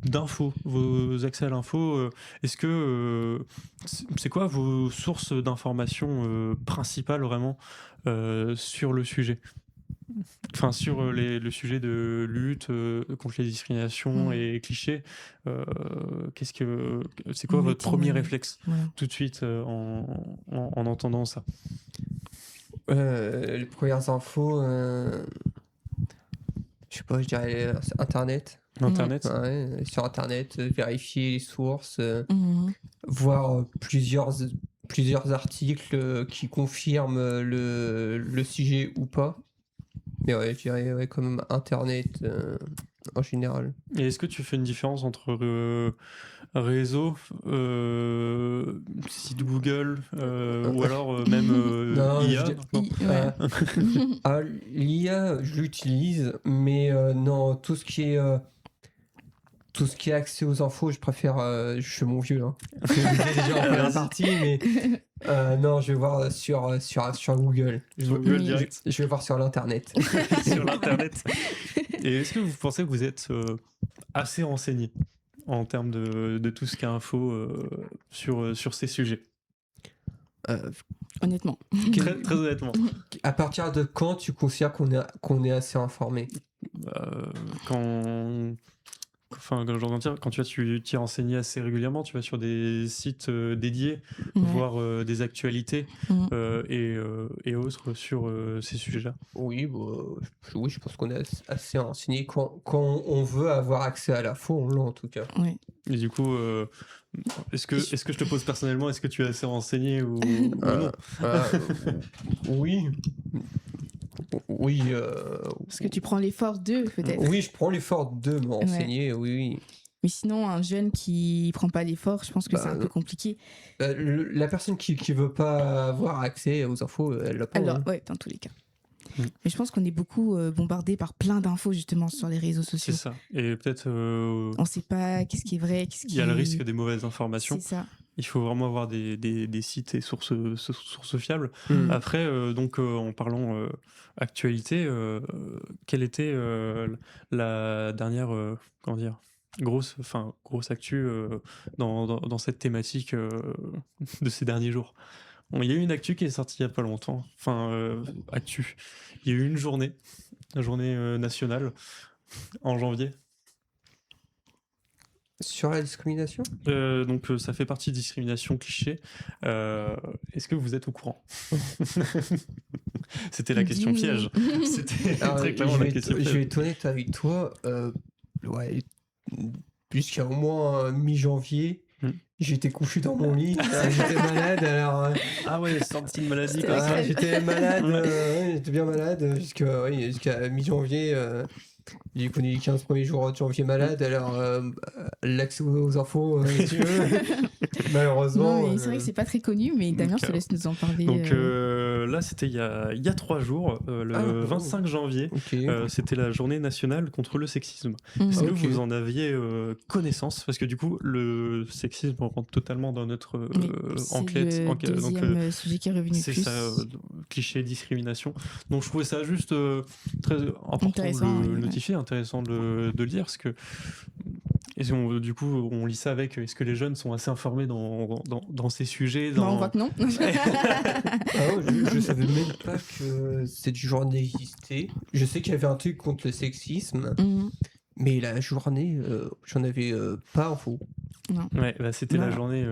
d'infos, vos accès à l'info. Est-ce que c'est quoi vos sources d'informations principales vraiment sur le sujet? Enfin, sur le sujet de lutte contre les discriminations et clichés, c'est quoi votre premier réflexe tout de suite en entendant ça? Les premières infos, je sais pas, je dirais Internet. Internet. Ouais, sur Internet, vérifier les sources, Mhm. voir plusieurs articles qui confirment le sujet ou pas. Mais ouais, je dirais ouais, quand même Internet en général. Et est-ce que tu fais une différence entre réseau, site Google, ou alors même Non, IA? je Non. Ouais. Ah, l'IA, je l'utilise, mais non, tout ce qui est accès aux infos, je préfère. Je suis mon vieux, hein. Je le disais déjà en première Vas-y. partie, mais non, je vais voir sur Google. Sur Google Oui. direct, Je vais voir sur l'internet. sur l'internet. Et est-ce que vous pensez que vous êtes assez renseigné en termes de tout ce qui est info sur ces sujets? Honnêtement. Très, très honnêtement. À partir de quand tu considères qu'on est assez informé? Quand... Enfin, quand tu t'y renseignes assez régulièrement, tu vas sur des sites dédiés, Ouais. voir des actualités Mhm. et autres sur ces sujets-là. Oui, oui, je pense qu'on est assez renseigné. Quand on veut avoir accès à l'info, on l'a en tout cas. Ouais. Et du coup, est-ce que je te pose personnellement, est-ce que tu es assez renseigné ou non? Oui. Oui. Parce que tu prends l'effort d'eux, peut-être. Oui, je prends l'effort de me renseigner, oui. Mais sinon, un jeune qui prend pas l'effort, je pense que c'est un peu compliqué. La personne qui veut pas avoir accès aux infos, elle l'a pas. Alors, hein. ouais, dans tous les cas. Mm. Mais je pense qu'on est beaucoup bombardé par plein d'infos, justement, sur les réseaux C'est sociaux. ça. Et peut-être On sait pas qu'est-ce qui est vrai, qu'est-ce qui... il y a le risque des mauvaises informations. C'est ça. Il faut vraiment avoir des sites et sources fiables. Mm. Après, en parlant actualité, quelle était la dernière comment dire, grosse actu dans cette thématique de ces derniers jours? Bon, il y a eu une actu qui est sortie il n'y a pas longtemps. Actu. Il y a eu une journée nationale en janvier. Sur la discrimination? Donc ça fait partie de discrimination cliché. Est-ce que vous êtes au courant? C'était la question Dis-nous. piège. C'était Alors, très clairement la question je vais piège. être honnête avec toi. Ouais, jusqu'à au moins mi-janvier, j'étais couché dans mon lit. J'étais malade. Alors, Ah ouais, sortie de maladie C'est comme ça. j'étais malade. J'étais bien malade jusqu'à mi-janvier. J'ai connu les 15 premiers jours de janvier malade. Alors, l'accès aux infos, si tu veux. Malheureusement. Non, mais c'est vrai que c'est pas très connu, mais Damien, Donc, je te laisse nous en parler. Donc là, c'était il y a 3 jours, le 25 janvier. Ok. C'était la journée nationale contre le sexisme. Mhm. Est-ce que Ok. vous en aviez connaissance? Parce que du coup, le sexisme rentre totalement dans notre Oui, enquête. c'est le deuxième sujet qui est revenu C'est plus. ça, cliché, discrimination. Donc je trouvais ça juste très important Intéressant, de le oui, notifier, intéressant de le dire, parce que du coup, on lit ça avec est-ce que les jeunes sont assez informés dans ces sujets Bah, on voit que non. Je savais même pas que cette journée existait. Je sais qu'il y avait un truc contre le sexisme, Mhm. mais la journée, j'en avais pas info. Ouais, bah, c'était la Voilà. journée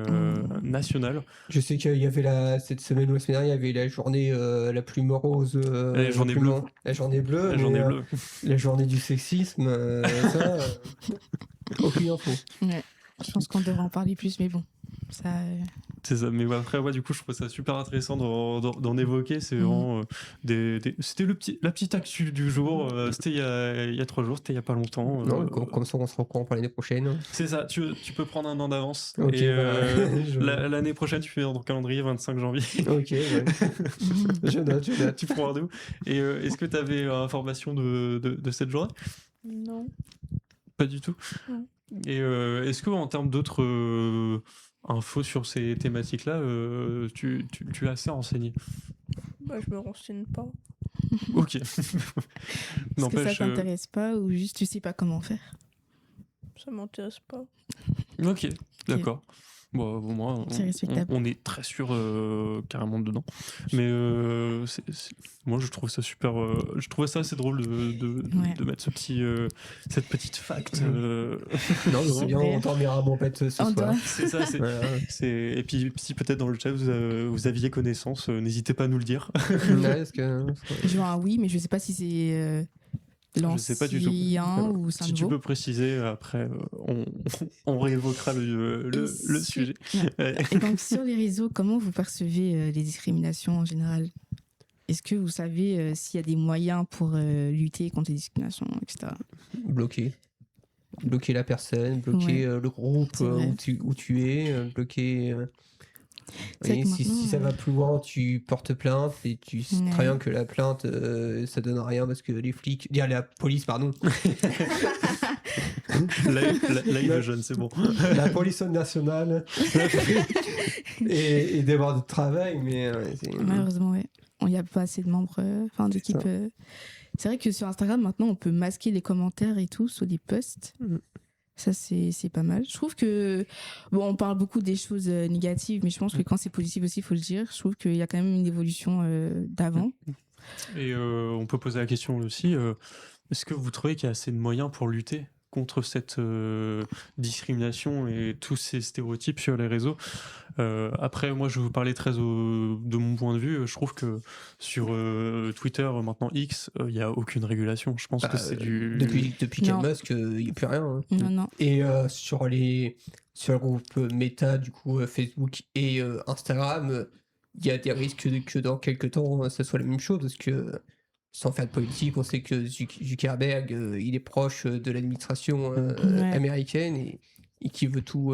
nationale. Je sais qu'il y avait cette semaine ou la semaine dernière, il y avait la journée la plus morose. La journée bleue. La journée bleue. La mais, journée bleue. la journée du sexisme, ça, aucune info. Ouais. Je pense qu'on devrait en parler plus, mais bon. Ça, C'est ça, mais après, du coup, je trouve ça super intéressant d'en évoquer. C'est vraiment c'était la petite actu du jour. C'était il y a 3 jours, c'était il y a pas longtemps. Non, comme ça, on se reprend pour l'année prochaine. C'est ça, tu peux prendre un an d'avance. Ok, et bah, l'année prochaine, tu fais dans ton calendrier 25 janvier. Ok, ouais. je note. Tu prends rendez-vous. Et est-ce que tu avais information de cette journée? Non. Pas du tout. Non. Et est-ce que en termes d'autres infos sur ces thématiques-là, tu es assez renseigné? Bah, je me renseigne pas. Ok. est-ce que ça N'empêche. t'intéresse pas ou juste tu sais pas comment faire? Ça m'intéresse pas. Ok, d'accord. Bon, au moins, C'est respectable. on est très sûr carrément dedans. Mais moi, je trouve ça super. Je trouvais ça assez drôle de mettre cette petite fact. Non, c'est bien, on dormira à mon pet ce soir. C'est ça. Voilà. Et puis, si peut-être dans le chat vous aviez connaissance, n'hésitez pas à nous le dire. Ouais, parce que... Je vois un oui, mais je sais pas si c'est Je sais pas du tout. L'ancien ou c'est un Si tu nouveau? peux préciser, après, on réévoquera le Et sujet. Ouais. Et donc, sur les réseaux, comment vous percevez les discriminations en général? Est-ce que vous savez s'il y a des moyens pour lutter contre les discriminations, etc.? Bloquer. Bloquer la personne, bloquer le groupe C'est vrai. où tu es, bloquer. C'est vrai Et que si maintenant, ça va plus loin, tu portes plainte et tu sais Ouais. très bien que la plainte, ça donne rien parce que les flics, la police, pardon, Live jeune, c'est bon. la police nationale et des bords de travail, mais malheureusement, ouais. Il n'y a pas assez de membres, d'équipe. ça. C'est vrai que sur Instagram, maintenant, on peut masquer les commentaires et tout sur des posts. Mhm. Ça, c'est pas mal. Je trouve que, bon, on parle beaucoup des choses négatives, mais je pense que quand c'est positif aussi, il faut le dire. Je trouve qu'il y a quand même une évolution d'avant. Et on peut poser la question aussi, est-ce que vous trouvez qu'il y a assez de moyens pour lutter contre cette discrimination et tous ces stéréotypes sur les réseaux? Après, moi, je vais vous parler de mon point de vue. Je trouve que sur Twitter, maintenant X, il n'y a aucune régulation. Je pense que c'est du... Depuis Non. Elon Musk, il n'y a plus rien. Hein. Non. Et sur le groupe Meta, du coup, Facebook et Instagram, il y a des risques que dans quelques temps, ça soit la même chose, parce que sans faire de politique, on sait que Zuckerberg, il est proche de l'administration Ouais. américaine et qu'il veut tout,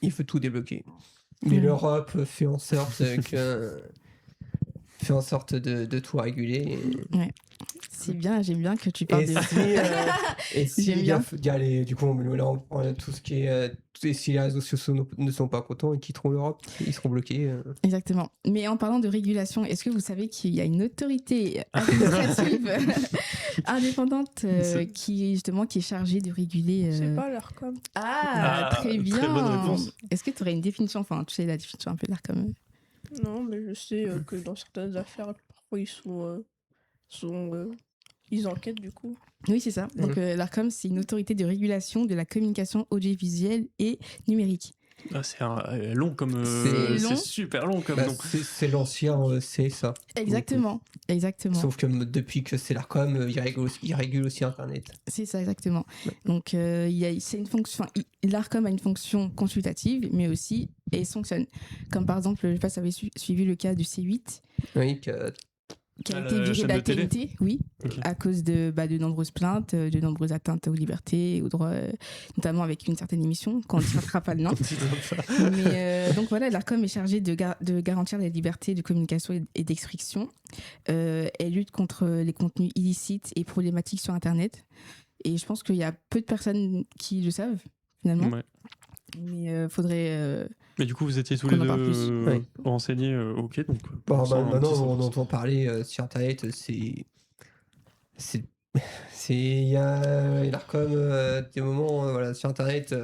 il veut tout débloquer. Mais l'Europe fait en sorte de tout réguler. C'est bien, j'aime bien que tu parles de... Et si J'aime il bien. y a du coup, on a tout ce qui est. Et si les réseaux sociaux ne sont pas contents, ils quitteront l'Europe, ils seront bloqués. Exactement. Mais en parlant de régulation, est-ce que vous savez qu'il y a une autorité administrative indépendante qui est chargée de réguler... C'est pas l'ARCOM. Ah, très bien. très bonne réponse. Est-ce que tu aurais une définition, tu sais la définition un peu l'ARCOM? Non, mais je sais que dans certaines affaires, parfois ils enquêtent du coup. Oui, c'est ça. Donc l'ARCOM, c'est une autorité de régulation de la communication audiovisuelle et numérique. Ah, c'est long comme... C'est long. c'est super long comme nom. C'est l'ancien CSA. Exactement. Sauf que depuis que c'est l'ARCOM, il régule aussi Internet. C'est ça, exactement. Ouais. Donc, c'est une fonction. L'ARCOM a une fonction consultative, mais aussi elle sanctionne. Comme par exemple, je ne sais pas si vous avez suivi le cas du C8, Oui, qui a Ah, été la viré chaîne de la de télé. TNT, oui, Ok. à cause de nombreuses plaintes, de nombreuses atteintes aux libertés et aux droits, notamment avec une certaine émission, qu'on ne citera pas le nom. Mais donc voilà, l'ARCOM est chargée de garantir les libertés de communication et d'expression. Elle lutte contre les contenus illicites et problématiques sur Internet. Et je pense qu'il y a peu de personnes qui le savent, finalement. Ouais. Mais faudrait... Mais du coup, vous étiez tous Qu'on les en parle deux plus. Ouais. renseignés, ok, donc... Bon, ça, un maintenant, petit on synopsis. entend parler sur Internet, il y a l'ARCOM, des moments, voilà, sur Internet,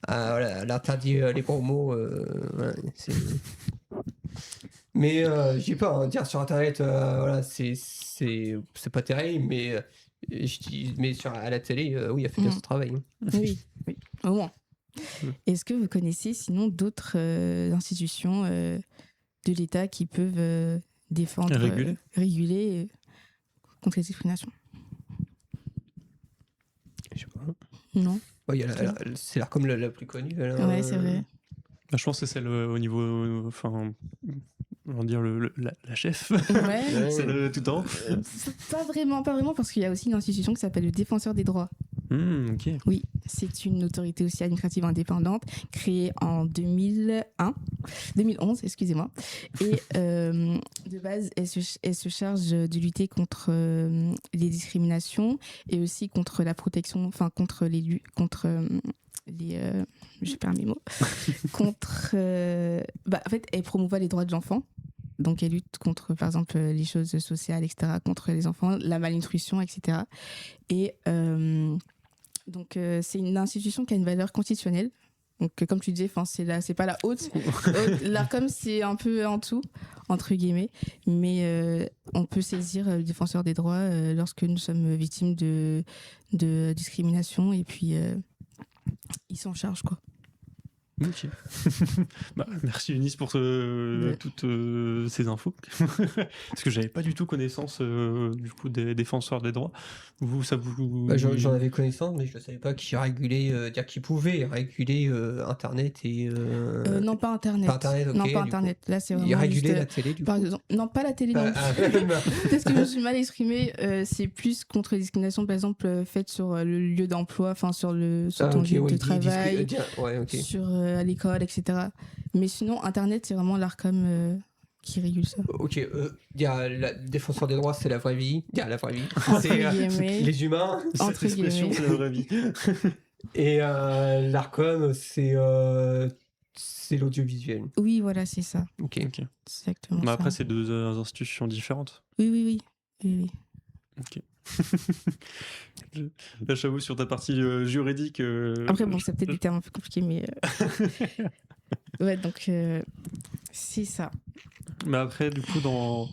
voilà, elle interdit les gros mots. Voilà, mais je dis pas, hein, dire sur Internet, voilà, c'est pas terrible, mais mais à la télé, oui, elle fait bien son travail. Hein. Oui, au moins. Mm. Est-ce que vous connaissez sinon d'autres institutions de l'État qui peuvent défendre, réguler contre les discriminations? Je sais pas. Non. Ouais, c'est l'ARCOM la plus connue. Ouais, c'est vrai. Bah, je pense que c'est celle au niveau... Enfin, on va dire la chef. Ouais. C'est le tout temps. Pas vraiment, parce qu'il y a aussi une institution qui s'appelle le Défenseur des droits. Ok. Oui, c'est une autorité aussi administrative indépendante créée en 2011, excusez-moi. Et de base, elle se charge de lutter contre les discriminations et aussi contre la protection, enfin contre les je perds mes mots, contre, en fait, elle promouvoit les droits de l'enfant. Donc, elle lutte contre, par exemple, les choses sociales, etc., contre les enfants, la malnutrition, etc. Et donc, c'est une institution qui a une valeur constitutionnelle. Donc, comme tu disais, c'est pas la haute. L'ARCOM, c'est un peu en dessous, entre guillemets. Mais on peut saisir le défenseur des droits lorsque nous sommes victimes de discrimination. Et puis, ils s'en chargent, quoi. Ok. Merci Eunice pour toutes ces infos. Parce que j'avais pas du tout connaissance du coup des défenseurs des droits. Vous, ça vous... J'en avais connaissance, mais je ne savais pas qui régulait, qui pouvait réguler Internet et. Non, pas Internet. Pas Internet, ok. Non, pas du Internet. Là, c'est coup. vraiment Il régulait juste, la télé, du par coup. exemple, non, pas la télé. Ah, Non. ah, Peut-être que je me suis mal exprimée. C'est plus contre les discriminations, par exemple, faites sur le lieu d'emploi, enfin sur ton lieu de travail, sur à l'école, etc. Mais sinon, Internet, c'est vraiment l'Arcom qui régule ça. Ok, il y a la défenseur des droits, c'est la vraie vie. Il y a la vraie vie. C'est guillemets. les humains. Entre Cette expression, guillemets. c'est la vraie vie. Et l'Arcom, c'est l'audiovisuel. Oui, voilà, c'est ça. Ok. Ok. C'est exactement Mais ça. après, c'est deux institutions différentes. Oui. Ok. Là, j'avoue, sur ta partie juridique. Après, bon, c'est peut-être des termes un peu compliqués, mais. Ouais, donc, c'est ça. Mais après, du coup, dans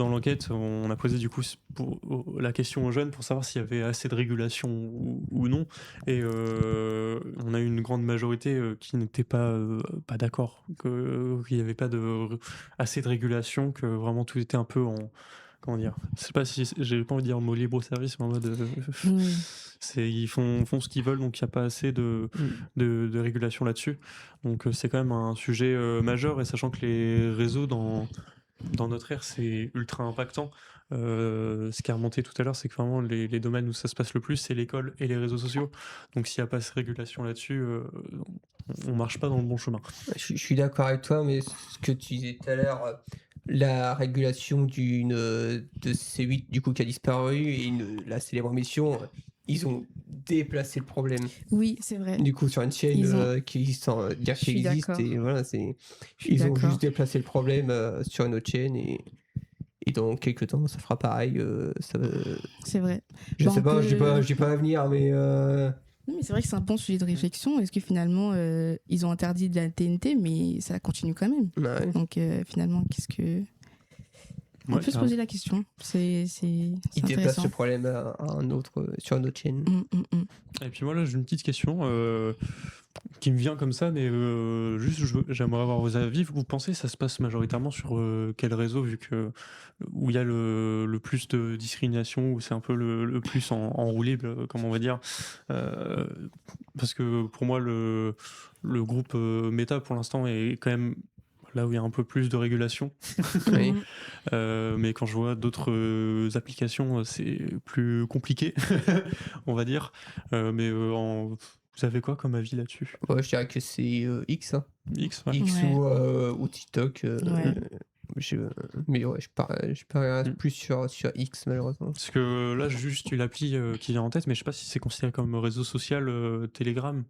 l'enquête, on a posé du coup la question aux jeunes pour savoir s'il y avait assez de régulation ou non. Et on a eu une grande majorité qui n'était pas d'accord, qu'il n'y avait pas assez de régulation, que vraiment tout était un peu en... Comment dire? Je sais pas si j'ai pas envie de dire le mot libre-service, mais en mode Oui. ils font ce qu'ils veulent, donc il n'y a pas assez de régulation là-dessus. Donc c'est quand même un sujet majeur, et sachant que les réseaux dans notre ère, c'est ultra impactant. Ce qui a remonté tout à l'heure, c'est que vraiment les domaines où ça se passe le plus, c'est l'école et les réseaux sociaux. Donc s'il n'y a pas de régulation là-dessus, on marche pas dans le bon chemin. Je suis d'accord avec toi, mais ce que tu disais tout à l'heure, la régulation de C8 du coup qui a disparu et la célèbre émission, ils ont déplacé le problème. Oui, c'est vrai. Du coup, sur une chaîne qui existe, Je suis d'accord. et voilà, ils ont juste déplacé le problème sur une autre chaîne et dans quelques temps, ça fera pareil. C'est vrai. Je sais pas, je dis pas à venir, mais. Non, mais c'est vrai que c'est un bon sujet de réflexion. Est-ce que finalement, ils ont interdit de la TNT, mais ça continue quand même. Ouais. Donc finalement, qu'est-ce que... On peut se poser la question. C'est ils déplacent ce problème sur une autre chaîne. Et puis moi là, j'ai une petite question qui me vient comme ça, mais juste j'aimerais avoir vos avis. Vous pensez que ça se passe majoritairement sur quel réseau, où il y a le plus de discrimination, où c'est un peu le plus enroulé, comme on va dire, parce que pour moi le groupe Meta pour l'instant est quand même là où il y a un peu plus de régulation. Oui. Mais quand je vois d'autres applications, c'est plus compliqué, on va dire. Mais vous avez quoi comme avis là-dessus? Ouais, je dirais que c'est X. Hein. X, ouais. X ou TikTok. Mais ouais, je parierais plus sur X, malheureusement. Parce que là, j'ai juste eu l'appli qui vient en tête, mais je sais pas si c'est considéré comme réseau social Telegram.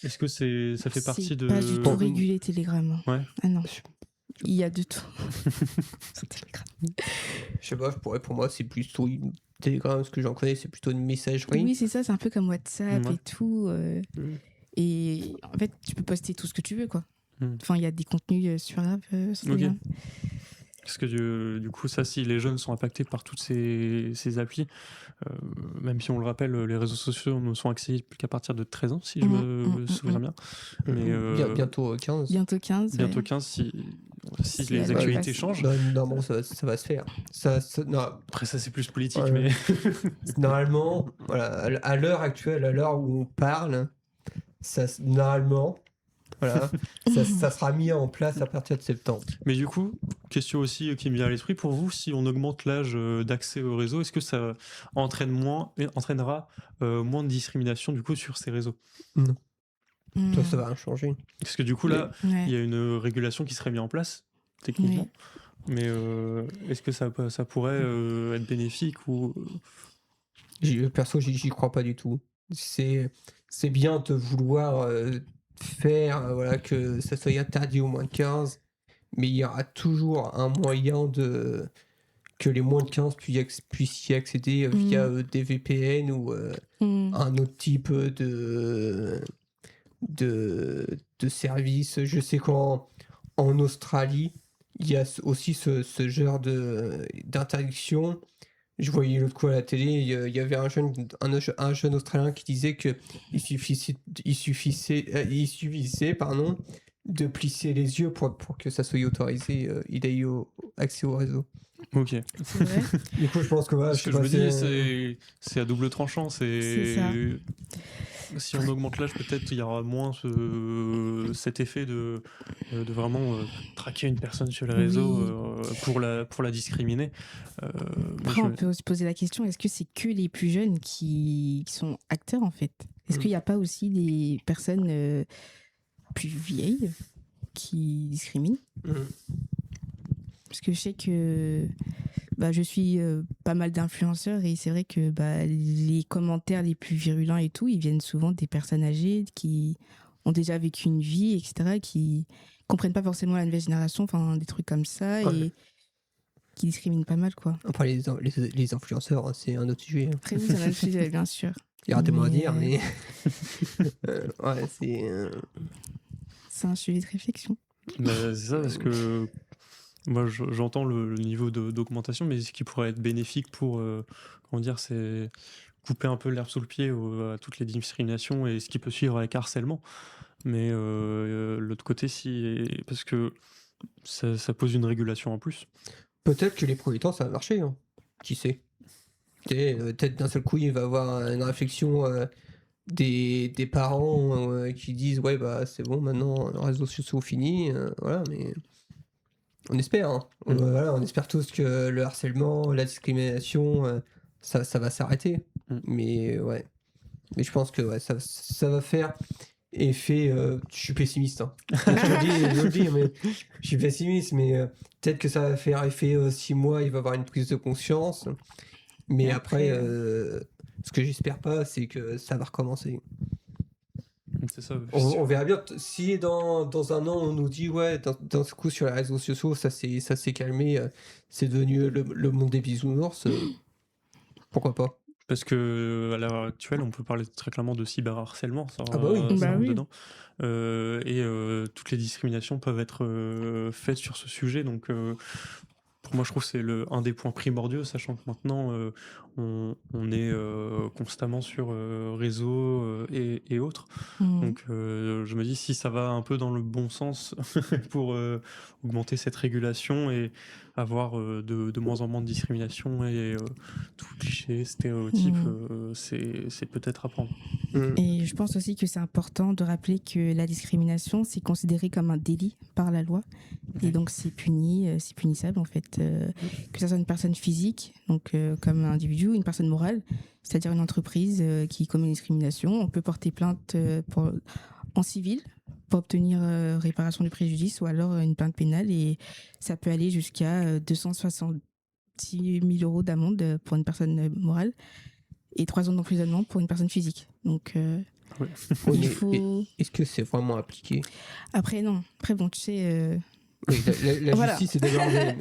Est-ce que ça fait partie de... C'est pas du tout régulé, Telegram. Ouais. Ah non. Il y a de tout sur Telegram. Je sais pas, pour moi, c'est plutôt Telegram, ce que j'en connais, c'est plutôt une messagerie. Oui, c'est ça, c'est un peu comme WhatsApp et tout. Et en fait, tu peux poster tout ce que tu veux, quoi. Enfin, il y a des contenus super graves sur Telegram. Parce que du coup, ça, si les jeunes sont impactés par toutes ces applis, même si on le rappelle, les réseaux sociaux ne sont accessibles qu'à partir de 13 ans, si je me souviens bien. Mais, bientôt 15. Bientôt 15. Bientôt 15, si les actualités changent. Normalement, ça va se faire. Non. Après, ça, c'est plus politique, mais... Normalement, voilà, à l'heure actuelle, à l'heure où on parle, normalement... Voilà, ça sera mis en place à partir de septembre. Mais du coup, question aussi qui me vient à l'esprit, pour vous, si on augmente l'âge d'accès au réseau, est-ce que ça entraînera moins de discrimination du coup sur ces réseaux? Non. Ça va rien changer. Parce que du coup là, il y a une régulation qui serait mise en place, techniquement. Mais est-ce que ça pourrait être bénéfique ou... Perso, j'y crois pas du tout. C'est bien de vouloir... faire que ça soit interdit au moins de 15, mais il y aura toujours un moyen que les moins de 15 puissent y accéder via des VPN ou un autre type de service. Je sais qu'en Australie, il y a aussi ce genre d'interdiction Je voyais l'autre coup à la télé, il y avait un jeune Australien qui disait que il suffisait de plisser les yeux pour que ça soit autorisé, il ait eu accès au réseau. Ok. C'est vrai. Du coup, je pense que voilà, Ce que je me dis, c'est à double tranchant. C'est ça. Si on augmente l'âge, peut-être il y aura moins cet effet de vraiment traquer une personne sur les réseaux pour la discriminer. Après, on peut se poser la question, est-ce que c'est que les plus jeunes qui sont acteurs, en fait? Est-ce qu'il n'y a pas aussi des personnes plus vieilles qui discriminent? Parce que je sais que je suis pas mal d'influenceurs et c'est vrai que les commentaires les plus virulents et tout, ils viennent souvent des personnes âgées qui ont déjà vécu une vie, etc., qui comprennent pas forcément la nouvelle génération, enfin des trucs comme ça, et qui discriminent pas mal, quoi. Après, les influenceurs, c'est un autre sujet. Après, oui, c'est un autre sujet, bien sûr. Il y aura tellement à dire, mais ouais, c'est un sujet de réflexion. C'est ça, parce que moi j'entends le niveau d'augmentation, mais ce qui pourrait être bénéfique pour comment dire, c'est couper un peu l'herbe sous le pied à toutes les discriminations et ce qui peut suivre avec harcèlement. Mais l'autre côté, parce que ça pose une régulation en plus. Peut-être que les premiers temps ça va marcher, hein. Qui sait? Peut-être d'un seul coup il va y avoir une réflexion des parents qui disent ouais c'est bon maintenant les réseaux sociaux fini, voilà, mais on espère, hein. Voilà, on espère tous que le harcèlement, la discrimination, ça va s'arrêter. Mais ouais, mais je pense que ça va faire effet. Je suis pessimiste, hein. Je le dis, mais je suis pessimiste, mais peut-être que ça va faire effet 6 mois, il va y avoir une prise de conscience. Mais après, ce que j'espère pas, c'est que ça va recommencer. C'est ça. On verra bien. Si dans un an, on nous dit, ouais, d'un coup, sur les réseaux sociaux, ça s'est calmé, c'est devenu le monde des bisounours, pourquoi pas? Parce que à l'heure actuelle, on peut parler très clairement de cyberharcèlement, ça, Ah bah oui. ça rentre oui. dedans. Et toutes les discriminations peuvent être faites sur ce sujet. Donc, pour moi, je trouve que c'est un des points primordiaux, sachant que maintenant, on est constamment sur réseau et autres. Donc, je me dis, si ça va un peu dans le bon sens pour augmenter cette régulation et avoir de moins en moins de discrimination et tout cliché, stéréotype, c'est peut-être à prendre. Et je pense aussi que c'est important de rappeler que la discrimination, c'est considéré comme un délit par la loi. Et donc, c'est punissable, en fait. Que ce soit une personne physique, donc comme un individu, ou une personne morale, c'est-à-dire une entreprise qui commet une discrimination. On peut porter plainte en civil pour obtenir réparation du préjudice ou alors une plainte pénale. Et ça peut aller jusqu'à 270 000 € d'amende pour une personne morale et 3 ans d'emprisonnement pour une personne physique. Donc, il faut... Est-ce que c'est vraiment appliqué? Après, non. Après, bon, tu sais... Oui, la justice est débordée.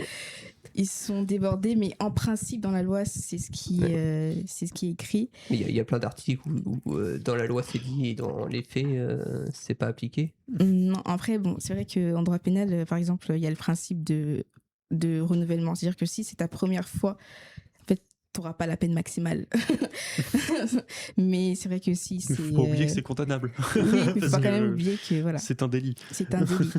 Ils sont débordés, mais en principe, dans la loi, c'est ce qui est écrit. Il y a plein d'articles où dans la loi c'est dit et dans les faits, c'est pas appliqué. Non, après, bon, c'est vrai qu'en droit pénal, par exemple, il y a le principe de renouvellement. C'est-à-dire que si c'est ta première fois, en fait, tu n'auras pas la peine maximale. Mais c'est vrai que si c'est... Il faut pas oublier que c'est condamnable. Oui, il faut pas quand même oublier que voilà. C'est un délit. C'est un délit.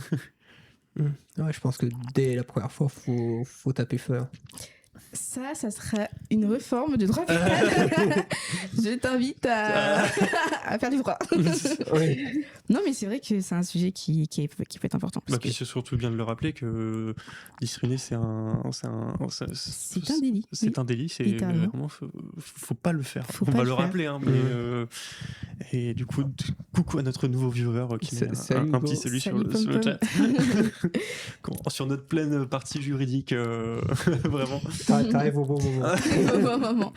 Ouais, je pense que dès la première fois, faut taper fort. Ça sera une réforme de droit pénal. Je t'invite à faire du droit. Oui. Non, mais c'est vrai que c'est un sujet qui peut être important. Puis c'est surtout bien de le rappeler que discriminer, c'est un délit. C'est un délit, c'est vraiment, faut pas le faire. On va le rappeler, hein, mais et du coup, coucou à notre nouveau viewer qui met un petit salut sur le chat. Sur notre pleine partie juridique, vraiment. T'arrives au bon moment.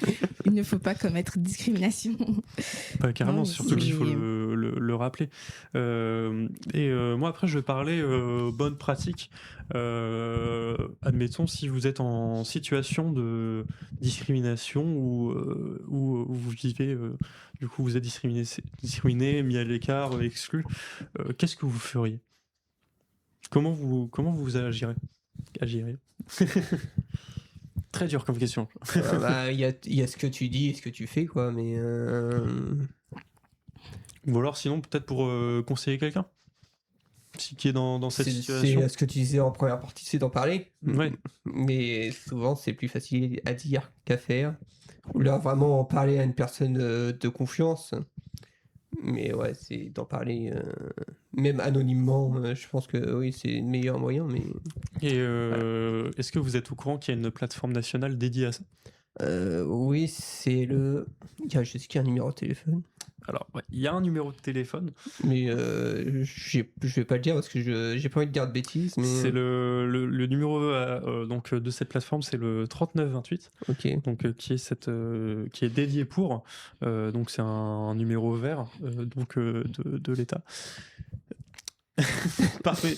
Il ne faut pas commettre discrimination. Carrément, surtout qu'il faut le rappeler. Moi, après, je vais parler bonne pratique. Admettons, si vous êtes en situation de discrimination ou vous vivez, du coup, vous êtes discriminé, mis à l'écart, exclu, qu'est-ce que vous feriez? Comment vous agirez? Très dur comme question. Il y a ce que tu dis et ce que tu fais, quoi, mais... Ou alors sinon peut-être pour conseiller quelqu'un qui est dans cette situation. C'est ce que tu disais en première partie, c'est d'en parler. Ouais. Mais souvent, c'est plus facile à dire qu'à faire. Ou là, vraiment en parler à une personne de confiance. Mais ouais, c'est d'en parler même anonymement. Je pense que oui, c'est le meilleur moyen. Mais Et est-ce que vous êtes au courant qu'il y a une plateforme nationale dédiée à ça? oui, c'est le. Je sais qu'il y a un numéro de téléphone. Alors, ouais, il y a un numéro de téléphone. Mais je vais pas le dire parce que j'ai pas envie de dire de bêtises. Mais... C'est le numéro donc, de cette plateforme, c'est le 3928. Ok. Donc, qui est dédié pour. Donc, c'est un numéro vert donc, de l'État. Parfait.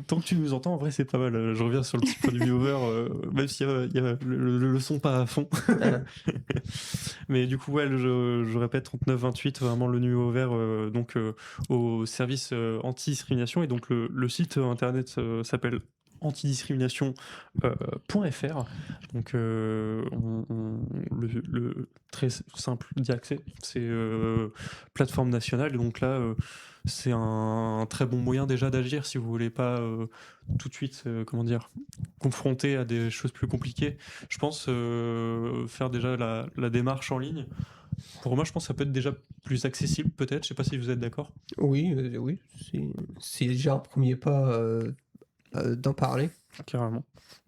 Tant que tu nous entends, en vrai, c'est pas mal. Je reviens sur le petit produit over, même s'il y a le son pas à fond. Mais du coup, ouais, je répète, 3928, vraiment le numéro vert donc, au service anti-discrimination. Et donc, le site internet s'appelle antidiscrimination.fr. Donc, le très simple d'y accès, c'est plateforme nationale. Et donc là, c'est un très bon moyen déjà d'agir si vous voulez pas tout de suite, comment dire, confronter à des choses plus compliquées. Je pense faire déjà la démarche en ligne. Pour moi, je pense que ça peut être déjà plus accessible, peut-être. Je sais pas si vous êtes d'accord. Oui, oui, c'est déjà un premier pas d'en parler. Carrément.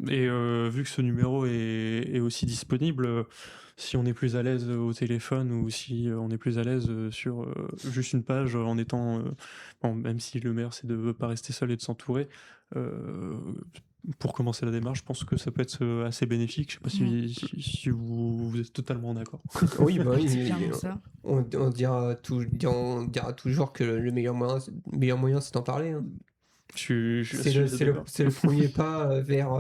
Et vu que ce numéro est aussi disponible, si on est plus à l'aise au téléphone ou si on est plus à l'aise sur juste une page en étant, bon, même si le meilleur c'est de ne pas rester seul et de s'entourer, pour commencer la démarche, je pense que ça peut être assez bénéfique. Je sais pas si vous êtes totalement d'accord. Oui, bah oui, C'est clairement ça. on dira toujours que le meilleur moyen c'est d'en parler. Hein. C'est C'est le premier pas vers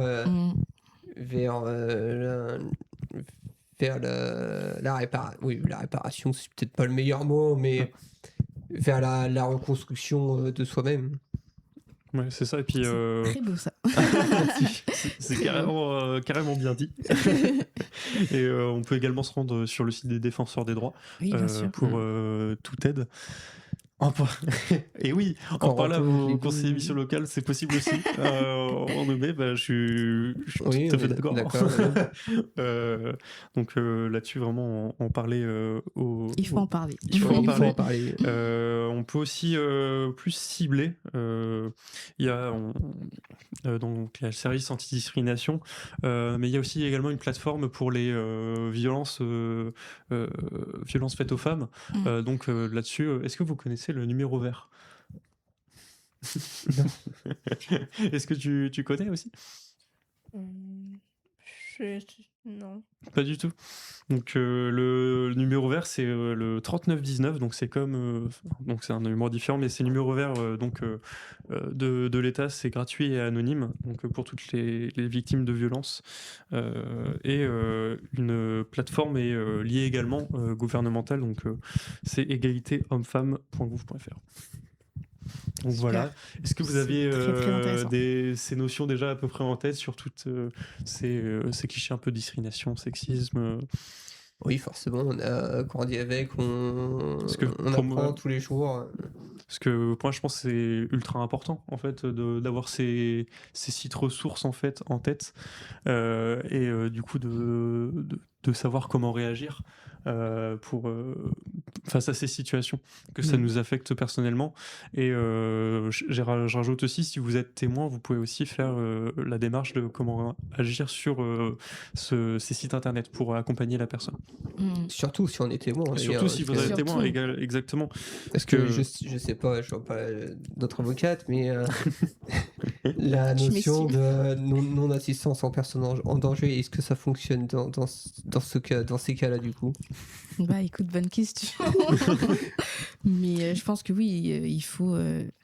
la réparation. Oui, la réparation, c'est peut-être pas le meilleur mot, mais vers la reconstruction de soi-même. Ouais, c'est ça. Et puis, Très beau ça. c'est carrément bien dit. Et on peut également se rendre sur le site des défenseurs des droits Oui, bien sûr. pour toute aide. Et oui, en parlant au conseil d'émission locale, c'est possible aussi. En nommé, je suis Oui, tout à fait d'accord. Ouais. Donc là-dessus, vraiment, en parler Il faut en parler. Il faut en parler. On peut aussi plus cibler. Il y a donc le service anti-discrimination, mais il y a aussi également une plateforme pour les violences faites aux femmes. Donc là-dessus, est-ce que vous connaissez le numéro vert? Est-ce que tu connais aussi? Non. Pas du tout. Donc le numéro vert c'est le 3919, donc c'est comme donc c'est un numéro différent, mais c'est numéro vert donc de l'État, c'est gratuit et anonyme, donc pour toutes les victimes de violences, et une plateforme est liée également gouvernementale, donc c'est égalitéhomme-femme.gouv.fr. Donc Super. voilà. Est-ce que vous aviez très intéressant. ces notions déjà à peu près en tête sur toutes ces clichés un peu de discrimination, sexisme? Oui, forcément, on a grandi avec, on apprend tous les jours. Parce que pour moi, je pense que c'est ultra important en fait d'avoir ces sites ressources en fait en tête, et du coup de savoir comment réagir pour face à ces situations, que ça nous affecte personnellement. Et je rajoute aussi, si vous êtes témoin, vous pouvez aussi faire la démarche de comment agir sur ces sites internet pour accompagner la personne. Surtout si on est témoin. Surtout si vous êtes témoin, exactement. Parce que je sais pas, je vois pas notre avocate, mais la notion de non-assistance en personne en danger, est-ce que ça fonctionne dans ces cas-là du coup? Bah écoute, bonne question. Mais je pense que oui, il faut.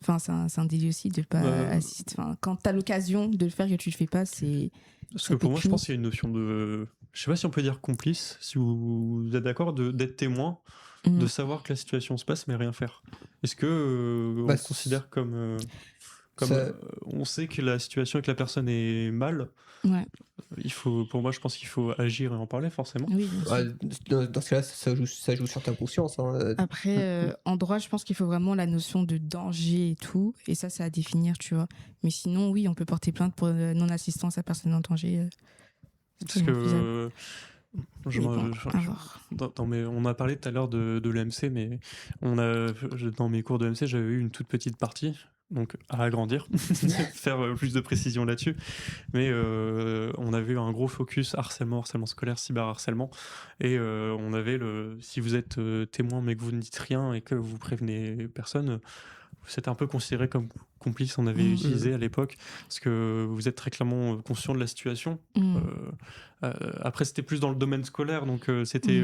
Enfin, c'est un délit aussi de pas assister. Enfin, quand t'as l'occasion de le faire et que tu le fais pas, c'est. Parce que pour moi, je pense qu'il y a une notion de. Je sais pas si on peut dire complice, si vous êtes d'accord, d'être témoin, de savoir que la situation se passe, mais rien faire. Est-ce que on considère comme. Comme on sait que la situation avec la personne est mal, pour moi, je pense qu'il faut agir et en parler forcément. Oui, dans ce cas-là, ça joue sur ta conscience. Hein. Après, en droit, je pense qu'il faut vraiment la notion de danger et tout, et ça à définir, tu vois. Mais sinon, oui, on peut porter plainte pour non-assistance à personne en danger. Parce que on a parlé tout à l'heure de l'EMC, mais dans mes cours de l'EMC, j'avais eu une toute petite partie, donc à agrandir, faire plus de précision là-dessus. Mais on avait eu un gros focus harcèlement scolaire, cyberharcèlement, et on avait si vous êtes témoin mais que vous ne dites rien et que vous prévenez personne, vous êtes un peu considéré comme complice, on avait utilisé à l'époque, parce que vous êtes très clairement conscient de la situation. Après, c'était plus dans le domaine scolaire, donc c'était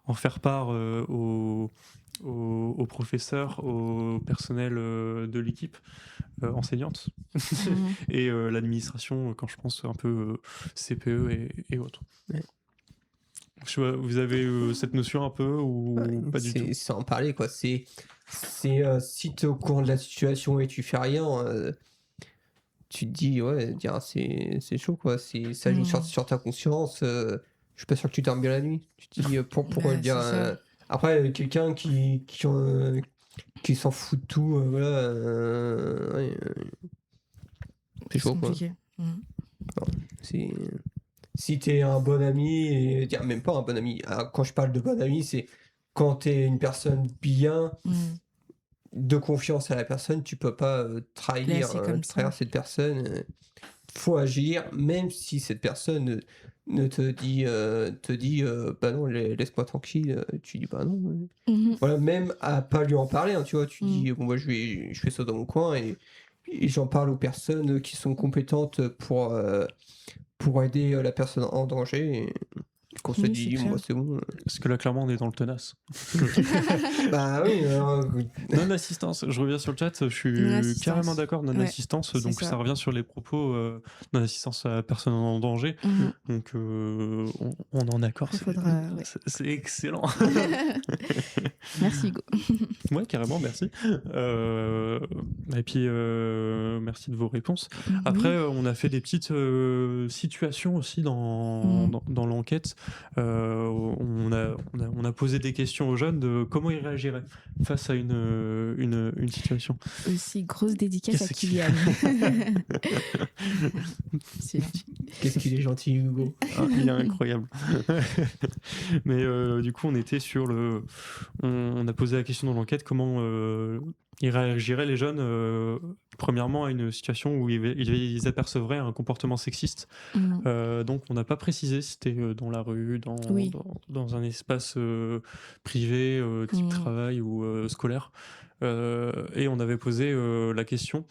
en faire part aux professeurs, au personnel de l'équipe enseignante et l'administration, quand je pense un peu CPE et autres. Ouais. Vous avez cette notion un peu ou pas du tout? C'est en parler, quoi. C'est si tu es au courant de la situation et tu fais rien, tu te dis, ouais, c'est chaud, quoi. Ça joue sur ta conscience. Je suis pas sûr que tu dormes bien la nuit. Tu te dis, pourquoi dire. Après, quelqu'un qui s'en fout de tout, voilà. C'est chaud, quoi. Si t'es un bon ami, et même pas un bon ami, quand je parle de bon ami, c'est quand t'es une personne bien, de confiance à la personne, tu peux pas trahir cette personne. Faut agir, même si cette personne ne te dit bah non, laisse-moi tranquille, tu dis bah non. Voilà, même à pas lui en parler, hein, tu vois, tu dis bon, moi je fais ça dans mon coin et j'en parle aux personnes qui sont compétentes pour aider la personne en danger. Et qu'on se dit, moi c'est bon. Parce que là, clairement, on est dans le tenace. Bah oui. Non-assistance, je reviens sur le chat, je suis carrément d'accord, non-assistance, donc ça revient sur les propos non-assistance à personne en danger. Donc on est en accord, c'est excellent. Merci Hugo. Ouais, carrément, merci. Et puis merci de vos réponses. Après, on a fait des petites situations aussi dans l'enquête. On a posé des questions aux jeunes de comment ils réagiraient face à une situation. Aussi, grosse dédicace à Kylian. C'est gentil. Qu'est-ce qu'il est gentil, Hugo. Il est incroyable. Mais du coup, on était sur on a posé la question dans l'enquête comment ils réagiraient, les jeunes, premièrement à une situation où ils apercevraient un comportement sexiste. Donc on n'a pas précisé si c'était dans la rue, dans un espace privé, type travail ou scolaire. Et on avait posé la question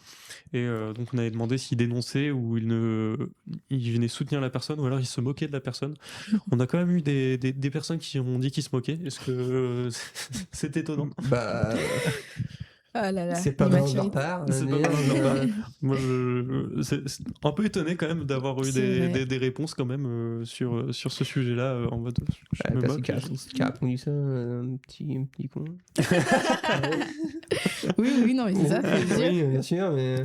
et donc on avait demandé s'il dénonçait ou il venait soutenir la personne ou alors il se moquait de la personne. On a quand même eu des personnes qui ont dit qu'ils se moquaient. Est-ce que c'est étonnant? Bah... Oh là là, c'est pas mal de leur part. Moi, c'est un peu étonné quand même d'avoir eu des réponses quand même sur ce sujet-là en mode. Qui a répondu ça, un petit con. Oui, non, mais c'est ça. Oui, bien sûr, mais.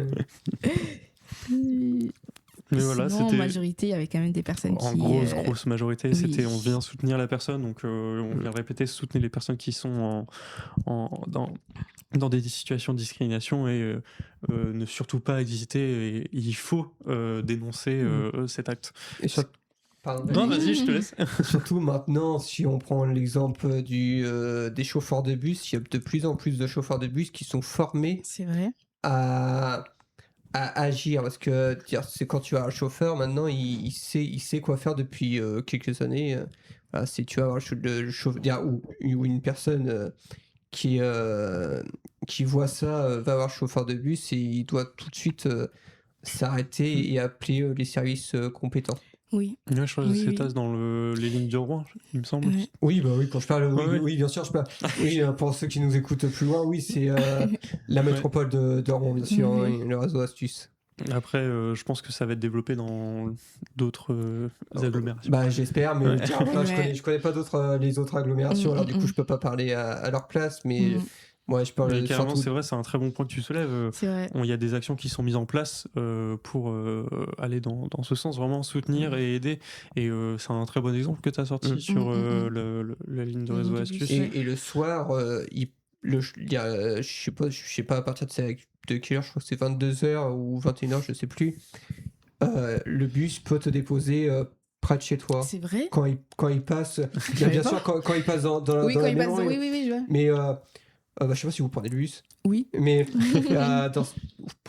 Mais voilà, sinon, en majorité, il y avait quand même des personnes en grosse majorité, c'était on vient soutenir la personne, donc on vient répéter, soutenir les personnes qui sont dans des situations de discrimination et ne surtout pas hésiter, et il faut dénoncer cet acte. Et non, vas-y, je te laisse. Surtout maintenant, si on prend l'exemple des chauffeurs de bus, il y a de plus en plus de chauffeurs de bus qui sont formés à agir, parce que c'est quand tu as un chauffeur maintenant il sait quoi faire depuis quelques années. Si tu as le chauffeur ou une personne qui voit ça va voir le chauffeur de bus et il doit tout de suite s'arrêter et appeler les services compétents. Oui. Ouais, je crois que c'est dans les lignes de Rouen, il me semble. Oui, bah oui, quand je parle, oui, bien sûr, je parle. Oui, pour ceux qui nous écoutent plus loin, oui, c'est la métropole de Rouen, bien sûr, le réseau Astuce. Après, je pense que ça va être développé dans d'autres agglomérations. Bah, j'espère, mais je connais pas les autres agglomérations, alors du coup, je peux pas parler à leur place, mais Ouais, je parle Mais carrément, surtout. c'est vrai, c'est un très bon point que tu soulèves. C'est vrai. Il y a des actions qui sont mises en place pour aller dans ce sens, vraiment soutenir et aider. Et c'est un très bon exemple que tu as sorti sur la ligne de La réseau ligne de bus, astuces. ouais. Et le soir, il y a, je sais pas à partir de quelle heure, je crois que c'est 22h ou 21h, je sais plus. Le bus peut te déposer près de chez toi. C'est vrai. Quand il passe, savais bien pas. sûr, quand il passe dans Oui, dans quand la il passe. maison. Oui, je vois. Mais je sais pas si vous prenez le bus. Oui. Mais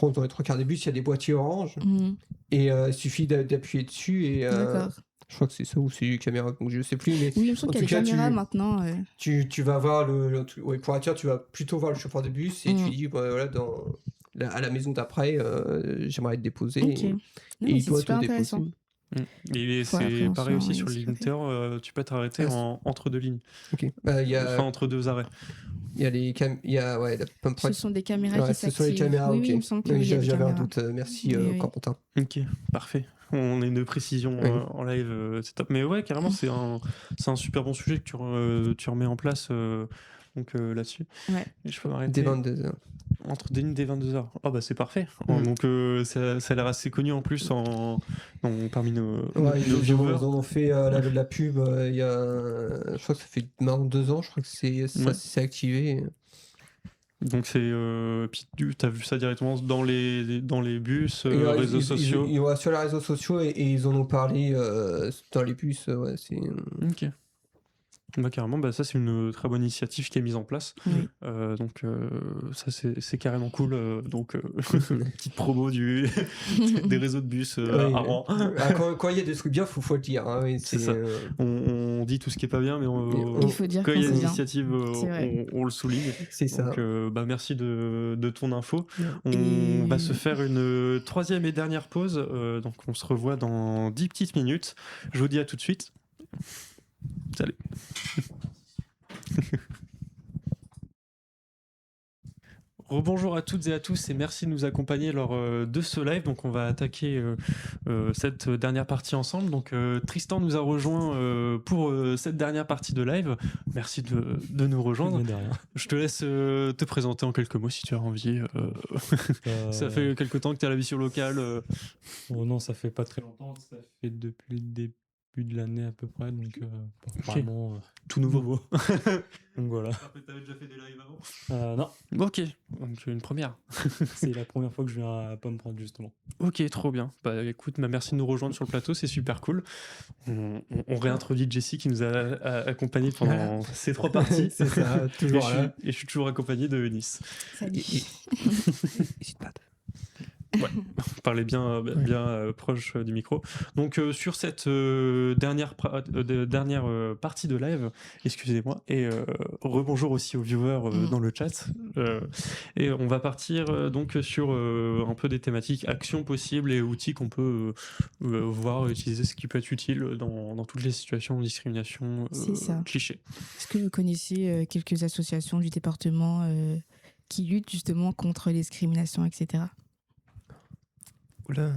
dans les trois quarts des bus, il y a des boîtiers orange. Mhm. Et il suffit d'appuyer dessus. Et D'accord. je crois que c'est ça ou c'est les caméras, donc je sais plus. Mais Oui, il me semble en qu'il y a tout des cas, caméras maintenant. tu vas voir ouais, pour attirer, tu vas plutôt voir le chauffeur de bus et tu dis bah, voilà, à la maison d'après, j'aimerais être déposé. Ok. Et Non, mais il c'est doit te super déposer. intéressant. Et Pour la c'est pareil prévention, aussi oui, sur c'est les tout à fait. limiteurs, tu peux t'arrêter entre deux lignes, Ok. Il y enfin a, entre deux arrêts. il y a les il y a ouais, la pump Ce sont des caméras ouais, qui ce sont les s'activent. caméras, Oui, ok. oui, il me semble qu'il Oui, y a des j'avais un caméras. doute. Merci Oui, oui. Corentin. Ok, parfait. On a une précision Oui. en live, c'est top. Mais ouais, carrément, c'est un super bon sujet que tu remets en place donc là-dessus. Ouais. Et je peux Dès m'arrêter 22h. entre des lignes des 22h. Oh bah c'est parfait. Mm. Donc ça a l'air assez connu en plus parmi nos Ouais, ils viewers. en ont fait la pub il y a. Je crois que ça fait maintenant 2 ans, je crois que ça Ouais. s'est activé. Donc c'est puis tu as vu ça directement dans les bus, Et, réseaux sociaux. Ils vont sur les réseaux sociaux et ils en ont parlé dans les bus. Ouais, c'est. Ok. Bah, carrément, bah, ça c'est une très bonne initiative qui est mise en place. Oui. Donc ça c'est carrément cool. Donc petite promo des réseaux de bus Oui. à Rouen. Quand il y a des trucs bien, faut le dire. Hein, oui, C'est ça. On dit tout ce qui est pas bien, mais Il faut dire quand il y a quand une c'est bien. initiative, C'est vrai. on le souligne. c'est ça. Donc bah, merci de ton info. Ouais. On Et- va se faire une troisième et dernière pause. Donc on se revoit dans 10 petites minutes. Je vous dis à tout de suite. Salut. Rebonjour à toutes et à tous et merci de nous accompagner lors de ce live. Donc on va attaquer cette dernière partie ensemble. Donc Tristan nous a rejoint pour cette dernière partie de live. Merci de nous rejoindre. De rien. Je te laisse te présenter en quelques mots si tu as envie. Ça fait quelque temps que tu es à la mission locale. Oh non, ça fait pas très longtemps. Ça fait depuis le début de l'année à peu près. Donc vraiment Tout nouveau. donc voilà. T'avais déjà fait des lives avant? Non, Ok, donc une première. c'est la première fois que je viens à Pomme Prendre justement. Ok, trop bien. Bah écoute, merci de nous rejoindre sur le plateau, c'est super cool. On réintroduit Jessie qui nous a accompagnés pendant ces trois parties. C'est ça, toujours là. Et je suis toujours accompagné de Nice. Salut. N'hésite pas. Parlez bien proche du micro. Donc sur cette dernière partie de live, excusez-moi, et rebonjour aussi aux viewers dans le chat. Et on va partir donc sur un peu des thématiques actions possibles et outils qu'on peut voir utiliser, ce qui peut être utile dans toutes les situations de discrimination C'est ça. clichés. Est-ce que vous connaissez quelques associations du département qui luttent justement contre les discriminations, etc. Oula.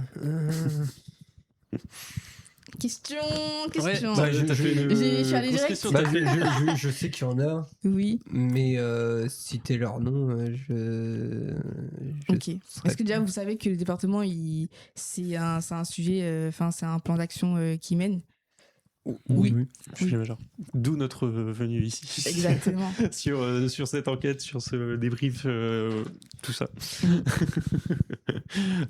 Question. Ouais, Bah, je suis allée direct. question. Bah, je sais qu'il y en a, Oui. mais citer leur nom, je Ok. serais- Est-ce que déjà vous savez que le département, c'est un sujet, c'est un plan d'action qui mène. Oui. Je suis majeur. D'où notre venue ici. Exactement. sur cette enquête, sur ce débrief, tout ça.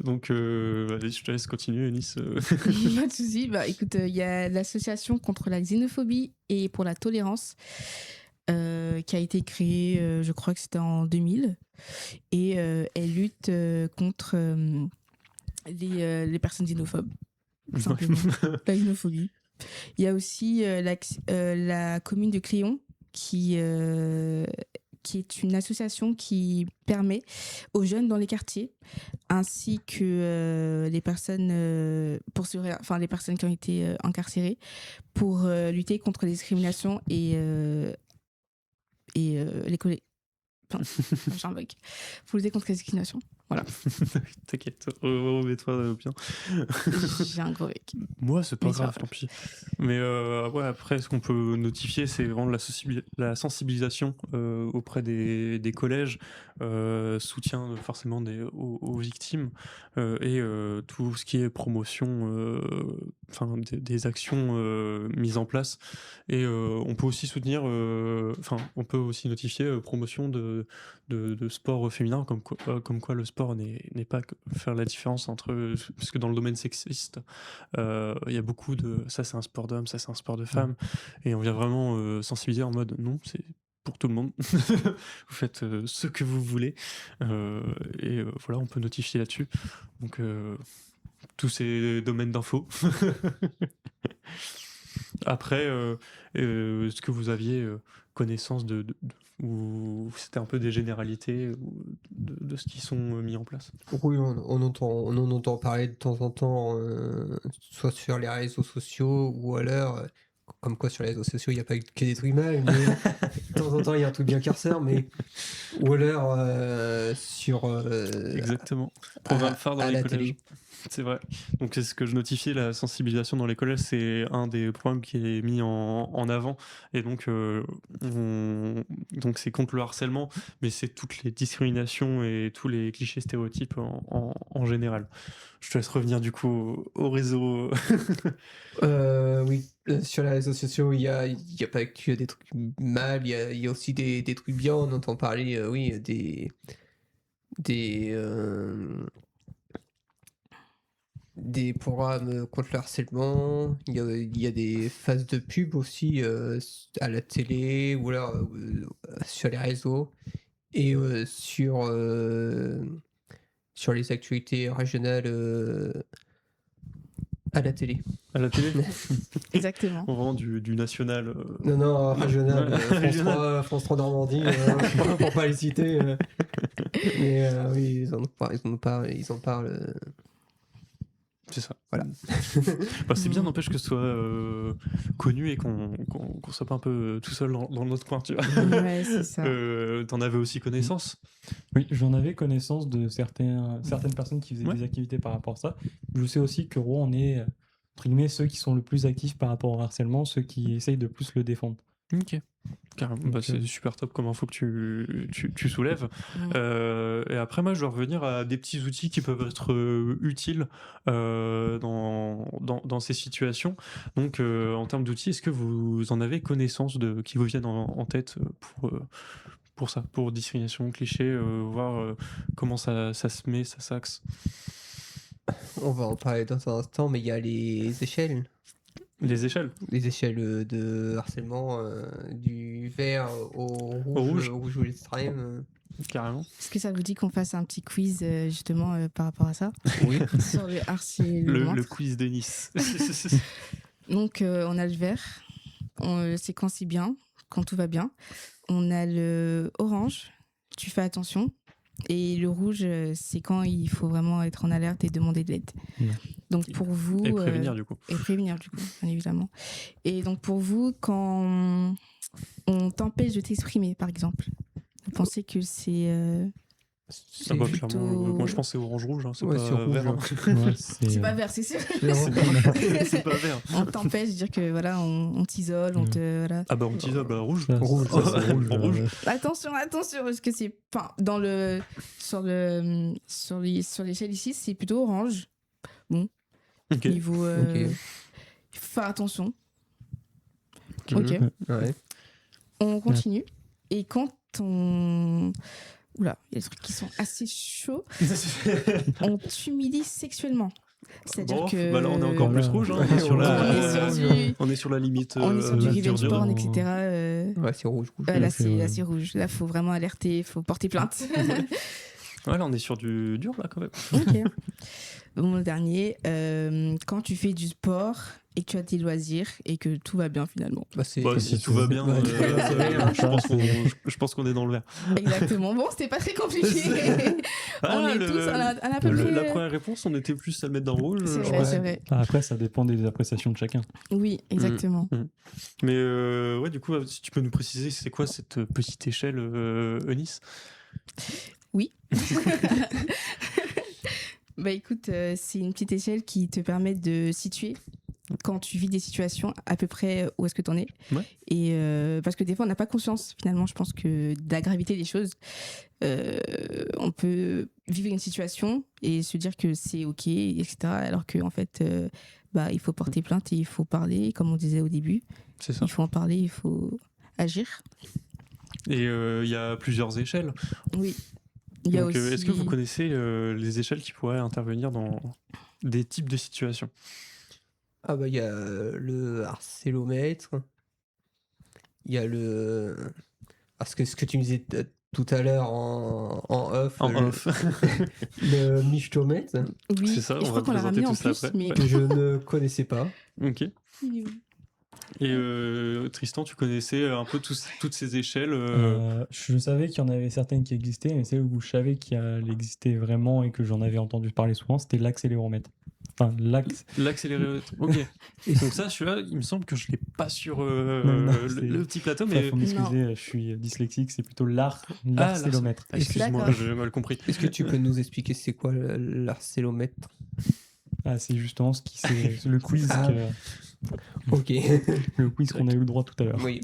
Donc, vas-y, je te laisse continuer, Nice. Pas de souci. Bah, écoute, il y a l'association contre la xénophobie et pour la tolérance qui a été créée, je crois que c'était en 2000. Et elle lutte contre les personnes xénophobes, tout simplement. La xénophobie. Il y a aussi la commune de Cléon qui est une association qui permet aux jeunes dans les quartiers ainsi que les personnes les personnes qui ont été incarcérées pour lutter contre les discriminations et plein. J'ai un bug. Faut lutter contre la discrimination. Voilà. T'inquiète, remets-toi bien. J'ai un gros bec. Moi, c'est pas Mais ça grave, va. tant pis. Mais ouais, après, ce qu'on peut notifier, c'est vraiment la sensibilisation auprès des collèges, soutien forcément aux victimes, et tout ce qui est promotion, enfin des actions mises en place. Et on peut aussi soutenir, enfin, on peut aussi notifier promotion de sport féminin, comme quoi le sport n'est pas que faire la différence entre, parce que dans le domaine sexiste, il y a beaucoup de ça c'est un sport d'homme, ça c'est un sport de femme, et on vient vraiment sensibiliser en mode non, c'est pour tout le monde. Vous faites ce que vous voulez, et voilà, on peut notifier là-dessus. Donc tous ces domaines d'infos. Après, est-ce que vous aviez connaissance ou c'était un peu des généralités de ce qui sont mis en place? Oui, on entend parler de temps en temps, soit sur les réseaux sociaux ou alors, comme quoi sur les réseaux sociaux, il n'y a pas que des trucs mal, mais de temps en temps, il y a un truc bien qui ressort, mais ou alors sur Exactement. Programme phare dans à les la collèges. télé. C'est vrai. Donc c'est ce que je notifiais, la sensibilisation dans les collèges, c'est un des programmes qui est mis en avant. Et donc, donc c'est contre le harcèlement, mais c'est toutes les discriminations et tous les clichés stéréotypes en général. Je te laisse revenir du coup au réseau. Oui, sur les réseaux sociaux, il y a pas que des trucs mal, il y a aussi des trucs bien. On entend parler, oui, des programmes contre le harcèlement. Il y a des phases de pub aussi à la télé ou alors sur les réseaux et sur les actualités régionales à la télé. À la télé. Exactement. Vraiment du national. Non, régional, Ouais, France régional. 3, France 3 Normandie, pour pas les citer. Mais oui, ils en parlent. C'est ça. Voilà. Bah, c'est bien, n'empêche que ce soit connu et qu'on soit pas un peu tout seul dans notre coin, tu vois. Ouais, c'est ça. T'en avais aussi connaissance? Oui, j'en avais connaissance de certaines personnes qui faisaient Ouais. des activités par rapport à ça. Je sais aussi que Rouen, on est, entre guillemets, ceux qui sont le plus actifs par rapport au harcèlement, ceux qui essayent de plus le défendre. Ok. Carrément. Bah, Donc, c'est super top comme info que tu soulèves. Et après, moi, je vais revenir à des petits outils qui peuvent être utiles dans ces situations. Donc, en termes d'outils, est-ce que vous en avez connaissance qui vous viennent en tête pour ça, pour discrimination, cliché, voir comment ça se met, ça s'axe? On va en parler dans un instant, mais il y a les échelles. Les échelles. Les échelles de harcèlement du vert au rouge, au rouge ou l'extrême. Carrément. Est-ce que ça vous dit qu'on fasse un petit quiz justement par rapport à ça? Oui. Sur le harcèlement. Le quiz de Nice. Donc on a le vert, c'est quand c'est bien, quand tout va bien. On a le orange, tu fais attention. Et le rouge, c'est quand il faut vraiment être en alerte et demander de l'aide. Donc pour vous... Et prévenir du coup. Et prévenir du coup, bien évidemment. Et donc pour vous, quand on t'empêche de t'exprimer, par exemple, vous pensez que c'est... Ah bah, plutôt- clairement, moi je pense que c'est orange-rouge, hein, c'est Ouais, pas c'est rouge, vert. hein. Ouais, C'est pas vert, c'est sûr. C'est pas vert. On t'empêche de dire que voilà, on t'isole, on te... Voilà. Ah bah on t'isole, bah rouge. Ça, Rouge, ça, ça, c'est rouge. rouge. Attention, parce que c'est... Enfin, sur l'échelle ici, c'est plutôt orange. Ok. Niveau... Ok. Il faut faire attention. Ok. Ouais. On continue. Et quand on... Oula, il y a des trucs qui sont assez chauds. On t'humilie sexuellement. C'est-à-dire Bon, que... bah là on est encore plus rouge, hein, on est sur On est sur la limite. on est sur du dur, revenge dur. porn, etc. Ouais, c'est rouge. Là, c'est c'est rouge. Là, faut vraiment alerter, il faut porter plainte. Ouais, là on est sur du dur là quand même. Ok. Bon, le dernier, quand tu fais du sport et que tu as tes loisirs et que tout va bien finalement. Bah, c'est... Bah, si tout va bien, Ouais, c'est vrai, hein. je pense qu'on est dans le vert. Exactement. Bon, c'était pas très compliqué. On est tous à peu près. La première réponse, on était plus à mettre dans le rouge. C'est je vrai, pense. c'est vrai. Après, ça dépend des appréciations de chacun. Oui, exactement. Mais ouais, du coup, si tu peux nous préciser, c'est quoi cette petite échelle, Eunice? Oui. Bah écoute, c'est une petite échelle qui te permet de situer quand tu vis des situations à peu près où est-ce que tu en es. Ouais. Et parce que des fois, on n'a pas conscience finalement, je pense que de la gravité des choses. On peut vivre une situation et se dire que c'est OK, etc. Alors qu'en fait, il faut porter plainte et il faut parler, comme on disait au début. C'est ça. Il faut en parler, il faut agir. Et il y a plusieurs échelles. Oui. Il y a Donc, aussi... est-ce que vous connaissez les échelles qui pourraient intervenir dans des types de situations? Ah bah il y a le harcélomètre, il y a le... Parce que ce que tu me disais tout à l'heure en off, le michtomètre, Oui, C'est ça, et je on va crois qu'on l'a présenter ramené en tout ça plus, après. mais... Ouais. que je ne connaissais pas. Ok. Il est où ? Et Tristan, tu connaissais un peu toutes ces échelles Je savais qu'il y en avait certaines qui existaient, mais celle où je savais qu'elle existait vraiment et que j'en avais entendu parler souvent, c'était l'accéléromètre. Enfin, l'accéléromètre. Ok. Et donc ça, celui-là, il me semble que je l'ai pas sur Non, le petit plateau, Il mais faut m'excuser, je suis dyslexique, c'est plutôt l'arcélomètre. excuse-moi, D'accord. j'ai mal compris. Est-ce que tu peux nous expliquer c'est quoi l'harcélomètre? Ah, c'est justement c'est le quiz Ah. Ok. le quiz qu'on a eu le droit tout à l'heure. Oui.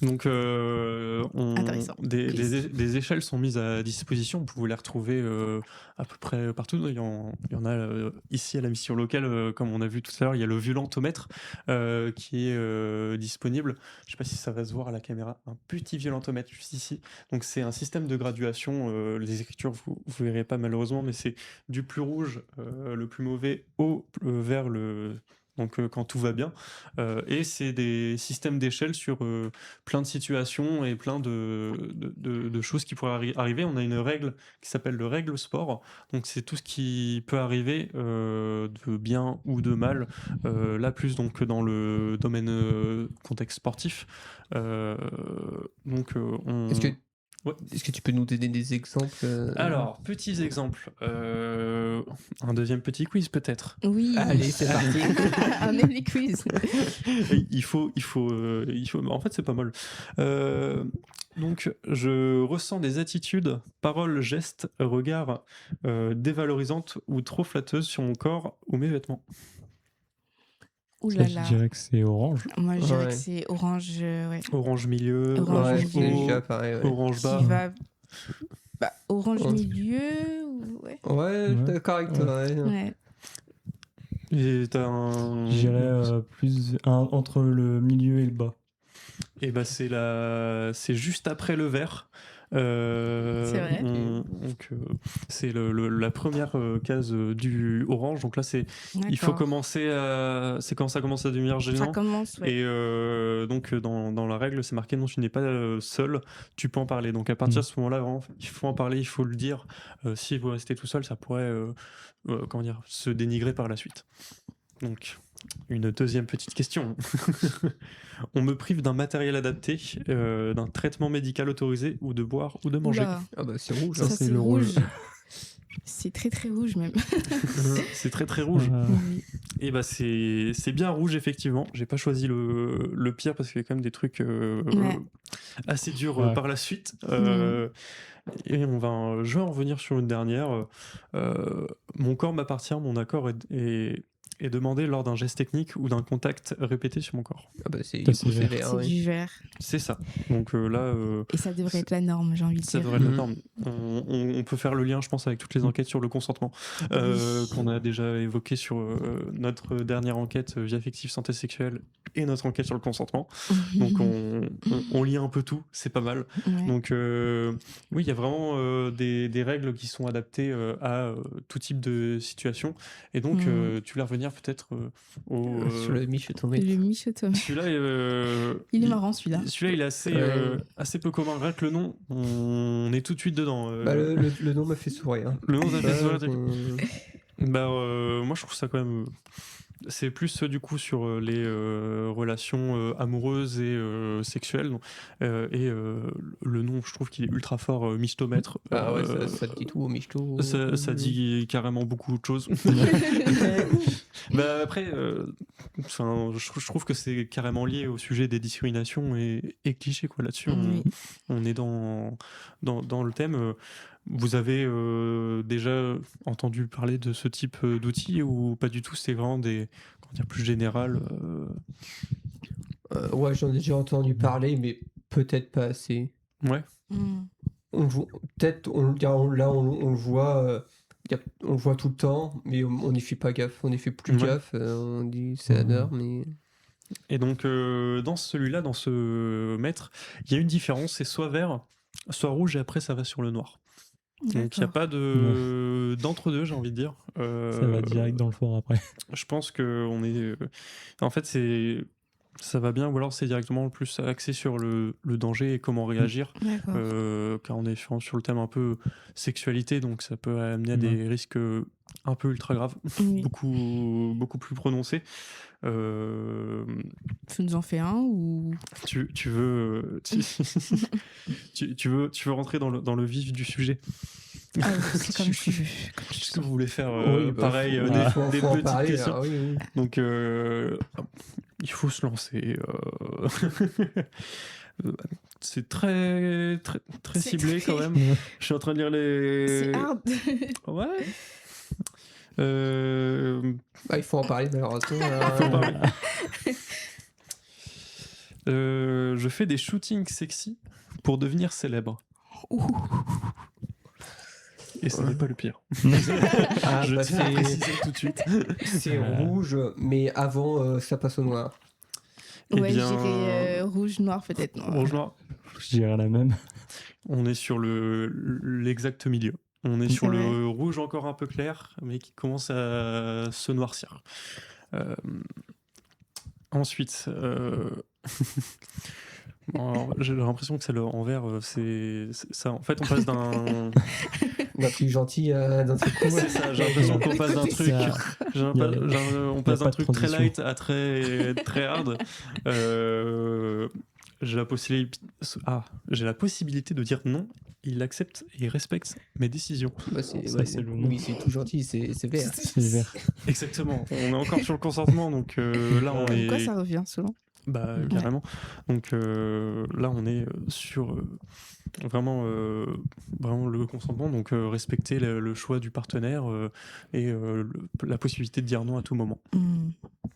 Donc, Intéressant. des échelles sont mises à disposition. Vous pouvez les retrouver à peu près partout. Il y en a ici à la mission locale, comme on a vu tout à l'heure. Il y a le violentomètre qui est disponible. Je ne sais pas si ça va se voir à la caméra. Un petit violentomètre juste ici. Donc, c'est un système de graduation. Les écritures, vous ne verrez pas malheureusement, mais c'est du plus rouge, le plus mauvais, vers le... Donc quand tout va bien. Et c'est des systèmes d'échelle sur plein de situations et plein de choses qui pourraient arriver. On a une règle qui s'appelle le règle sport. Donc c'est tout ce qui peut arriver de bien ou de mal. Là plus donc dans le domaine contexte sportif. Est-ce que tu peux nous donner des exemples Alors, petits exemples. Un deuxième petit quiz peut-être. Oui. Allez, c'est parti. On aime les quiz. il faut. En fait, c'est pas mal. Donc, je ressens des attitudes, paroles, gestes, regards dévalorisantes ou trop flatteuses sur mon corps ou mes vêtements. Ouh Ça, là je là. dirais que c'est orange. Moi, je dirais Ouais. que c'est orange. Ouais. Orange milieu, Orange orange Ouais, c'est haut, déjà pareil. Ouais, orange Qui bas. va. Orange Ouais. milieu. Ouais. ouais, je suis d'accord avec toi. Ouais. Ouais. Et t'as un. Je dirais entre le milieu et le bas. Et bah c'est juste après le vert. C'est vrai. Donc c'est la première case du orange. Donc là il faut D'accord. commencer c'est quand ça commence à devenir Ça gênant. commence, ouais. Et donc dans la règle c'est marqué non, tu n'es pas seul, tu peux en parler. Donc à partir de ce moment-là vraiment, il faut en parler, il faut le dire. Si vous restez tout seul, ça pourrait comment dire, se dénigrer par la suite. Donc une deuxième petite question. On me prive d'un matériel adapté, d'un traitement médical autorisé ou de boire ou de manger. Oula, Ah bah c'est rouge. ça, hein. c'est c'est le rouge. rouge. C'est très très rouge même. C'est très très rouge. Oui. Et bah c'est bien rouge effectivement. J'ai pas choisi le pire parce qu'il y a quand même des trucs Ouais. assez durs Ouais. par la suite. Et je vais en revenir sur une dernière. Mon corps m'appartient, mon accord est demandé lors d'un geste technique ou d'un contact répété sur mon corps. Ah bah c'est Ça, c'est vert. vert, C'est ouais. du vert. C'est ça. Donc là, Et ça devrait être la norme, j'ai envie de ça dire. devrait être la Mhm. norme. On peut faire le lien, je pense, avec toutes les enquêtes sur le consentement qu'on a déjà évoqué sur notre dernière enquête vie affective santé sexuelle et notre enquête sur le consentement. Donc on lit un peu tout, c'est pas mal. Ouais. Donc oui, il y a vraiment des règles qui sont adaptées à tout type de situation. Et donc tu voulais revenir peut-être au... Sur le michtomètre. Le michotomètre. Celui-là, Il est marrant celui-là. celui-là, il est assez, Ouais. assez peu commun. Rien que le nom, on est tout de suite dedans. Bah, le nom m'a fait sourire. Le nom, ça fait Ouais, sourire. Bah, moi, je trouve ça quand même C'est plus du coup sur les relations amoureuses et sexuelles. Le nom, je trouve qu'il est ultra fort, Mistomètre. Ah ouais, ça te dit tout au michto. Ça dit carrément beaucoup de choses. Bah après, je trouve que c'est carrément lié au sujet des discriminations et clichés quoi. Là-dessus, Oui. on est dans le thème. Vous avez déjà entendu parler de ce type d'outils ou pas du tout? C'est vraiment des, comment dire, plus général. Ouais, j'en ai déjà entendu parler, mais peut-être pas assez. Ouais. Peut-être, on le voit, on le voit tout le temps, mais on n'y fait pas gaffe. On n'y fait plus Ouais. gaffe. On dit c'est la norme, mais. Et donc dans celui-là, dans ce maître, il y a une différence, c'est soit vert, soit rouge, et après ça va sur le noir. Donc il n'y a D'accord. pas de d'entre-deux, j'ai envie de dire. Ça va direct dans le fort après. Je pense que on est. En fait, ça va bien, ou alors c'est directement plus axé sur le danger et comment réagir, D'accord. car on est sur le thème un peu sexualité, donc ça peut amener à des risques un peu ultra graves, Oui. beaucoup plus prononcés. Tu nous en fais un ou Tu veux tu veux rentrer dans le vif du sujet? ah, c'est comme tu veux. Est-ce que vous voulez faire Oui, bah, pareil, des faut en petites parler, questions? ah oui, oui. Donc il faut se lancer. C'est très C'est ciblé très- quand même. Je suis en train de lire C'est les. hard. Ouais. Il faut en parler malheureusement. Faut en parler. Je fais des shootings sexy pour devenir célèbre. Ouh. Et ce n'est pas le pire. Ah, Je bah, tiens à préciser tout de suite. c'est rouge, mais avant ça passe au noir. Eh Ouais, bien, je dirais rouge, noir, peut-être. Non. rouge noir. Je dirais la même. On est sur l'exact milieu. On est sur Ouais. le rouge encore un peu clair, mais qui commence à se noircir. Ensuite, bon, alors, j'ai l'impression que c'est le en vert, c'est ça. En fait, on passe d'un. D'un truc gentil à d'un truc cool. C'est ça. J'ai l'impression qu'on passe d'un truc. On passe pas d'un de truc très transition. light à très hard. J'ai la possibilité de dire non. Il accepte et il respecte mes décisions. Bah, c'est Ça, ouais, c'est le oui, nom. c'est tout gentil, c'est vert. C'est vert. Exactement. On est encore sur le consentement, donc là on est. Pourquoi ça revient souvent? Bah Ouais. carrément. Donc là on est sur vraiment le consentement, donc respecter le choix du partenaire et la possibilité de dire non à tout moment.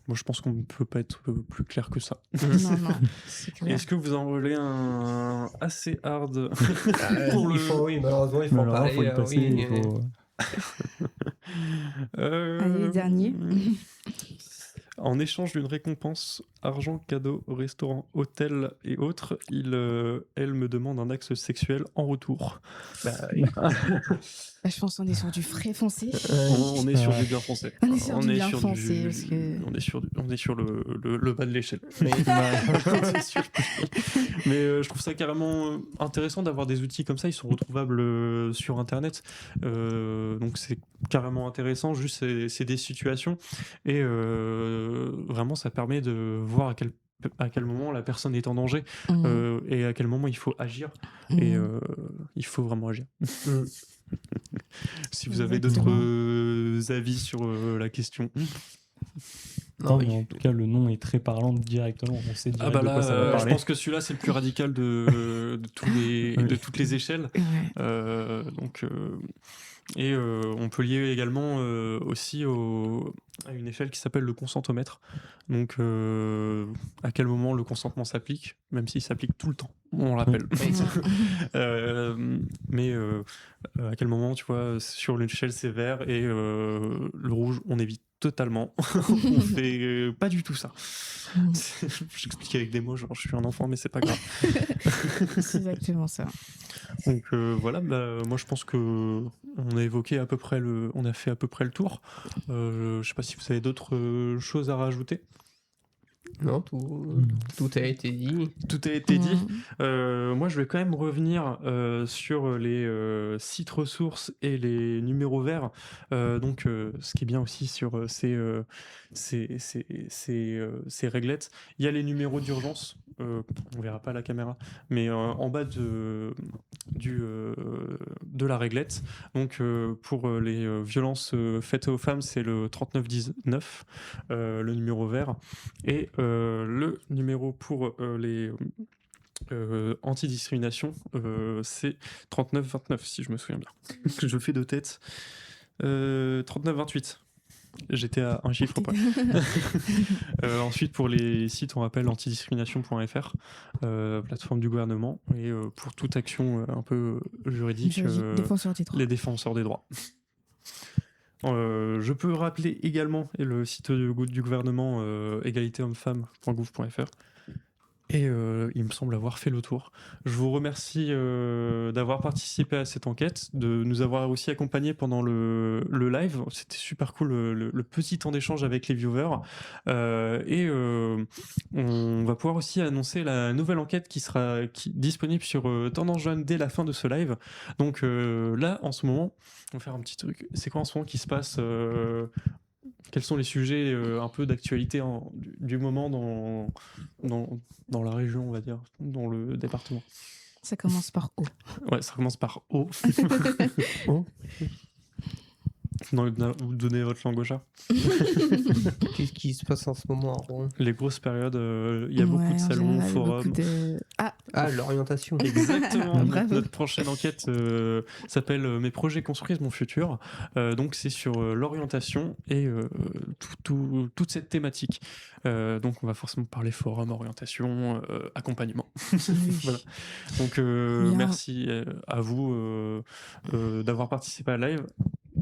Moi je pense qu'on ne peut pas être plus clair que ça. Non, non, c'est clair. Est-ce que vous en voulez un assez hard Pour oui, malheureusement, il faut Mais en alors là, parler. faut y passer. oui, Il faut... Allez, dernier. En échange d'une récompense, argent, cadeau, restaurant, hôtel et autres, elle me demande un axe sexuel en retour. Bah, Bah, je pense qu'on est sur du frais foncé. On est sur du bien français. On est sur du bien français, parce que- On est sur le bas de l'échelle. mais- C'est sûr. Mais je trouve ça carrément intéressant d'avoir des outils comme ça. Ils sont retrouvables sur Internet. Donc c'est carrément intéressant. Juste, c'est des situations. Et vraiment, ça permet de voir à quel moment la personne est en danger et à quel moment il faut agir. Et il faut vraiment agir. Si vous avez Exactement. d'autres avis sur la question. Non, mais en tout cas, le nom est très parlant directement. On sait direct Ah bah de là, quoi ça va je parler. pense que celui-là c'est le plus radical de toutes les échelles. Ouais. Et on peut lier également aussi à une échelle qui s'appelle le consentomètre. Donc à quel moment le consentement s'applique, même s'il s'applique tout le temps, on l'appelle. Mais à quel moment, tu vois, sur l'échelle c'est vert et le rouge on évite totalement. On fait pas du tout ça. J'explique avec des mots, genre je suis un enfant, mais c'est pas grave. C'est exactement ça. Donc voilà, moi je pense que on a évoqué on a fait à peu près le tour. Je sais pas si vous avez d'autres choses à rajouter. Non, tout a été dit. Tout a été dit. Ouais. Moi, je vais quand même revenir sur les sites ressources et les numéros verts. Donc, ce qui est bien aussi sur ces réglettes, il y a les numéros d'urgence. On verra pas à la caméra, mais en bas de la réglette. Donc, pour les violences faites aux femmes, c'est le 3919, le numéro vert. Et le numéro pour les anti-discrimination, c'est 3929, si je me souviens bien. Je fais de tête. 3928. J'étais à un chiffre près. Ensuite, pour les sites, on rappelle antidiscrimination.fr, plateforme du gouvernement, et pour toute action un peu juridique, Défenseur des droits. les défenseurs des droits. Je peux rappeler également le site du gouvernement, égalitéhommes-femmes.gouv.fr. Et il me semble avoir fait le tour. Je vous remercie d'avoir participé à cette enquête, de nous avoir aussi accompagnés pendant le live. C'était super cool, le petit temps d'échange avec les viewers. Et on va pouvoir aussi annoncer la nouvelle enquête qui sera disponible sur Tendance Jeune dès la fin de ce live. Donc là, en ce moment, on va faire un petit truc. C'est quoi en ce moment qui se passe quels sont les sujets un peu d'actualité du moment dans la région, on va dire, dans le département? Ça commence par O. Ouais, ça commence par O. O. Non, vous donnez votre langue au chat. Qu'est-ce qui se passe en ce moment à Rouen? Les grosses périodes, il y a beaucoup de salons, forums. Ah, l'orientation. Exactement. Bravo. Notre prochaine enquête s'appelle Mes projets construisent mon futur. Donc c'est sur l'orientation et toute cette thématique. Donc on va forcément parler forum, orientation, accompagnement. Voilà. Donc merci à vous d'avoir participé à live.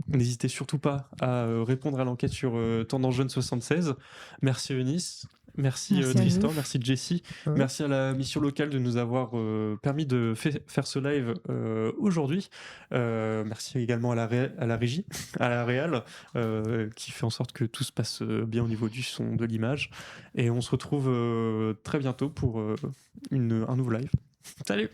N'hésitez surtout pas à répondre à l'enquête sur Tendance Jeune 76. Merci Eunice. Merci Tristan, merci Jessie, merci à la mission locale de nous avoir permis de faire ce live aujourd'hui. Merci également à la régie, à la réal, qui fait en sorte que tout se passe bien au niveau du son, de l'image. Et on se retrouve très bientôt pour un nouveau live. Salut!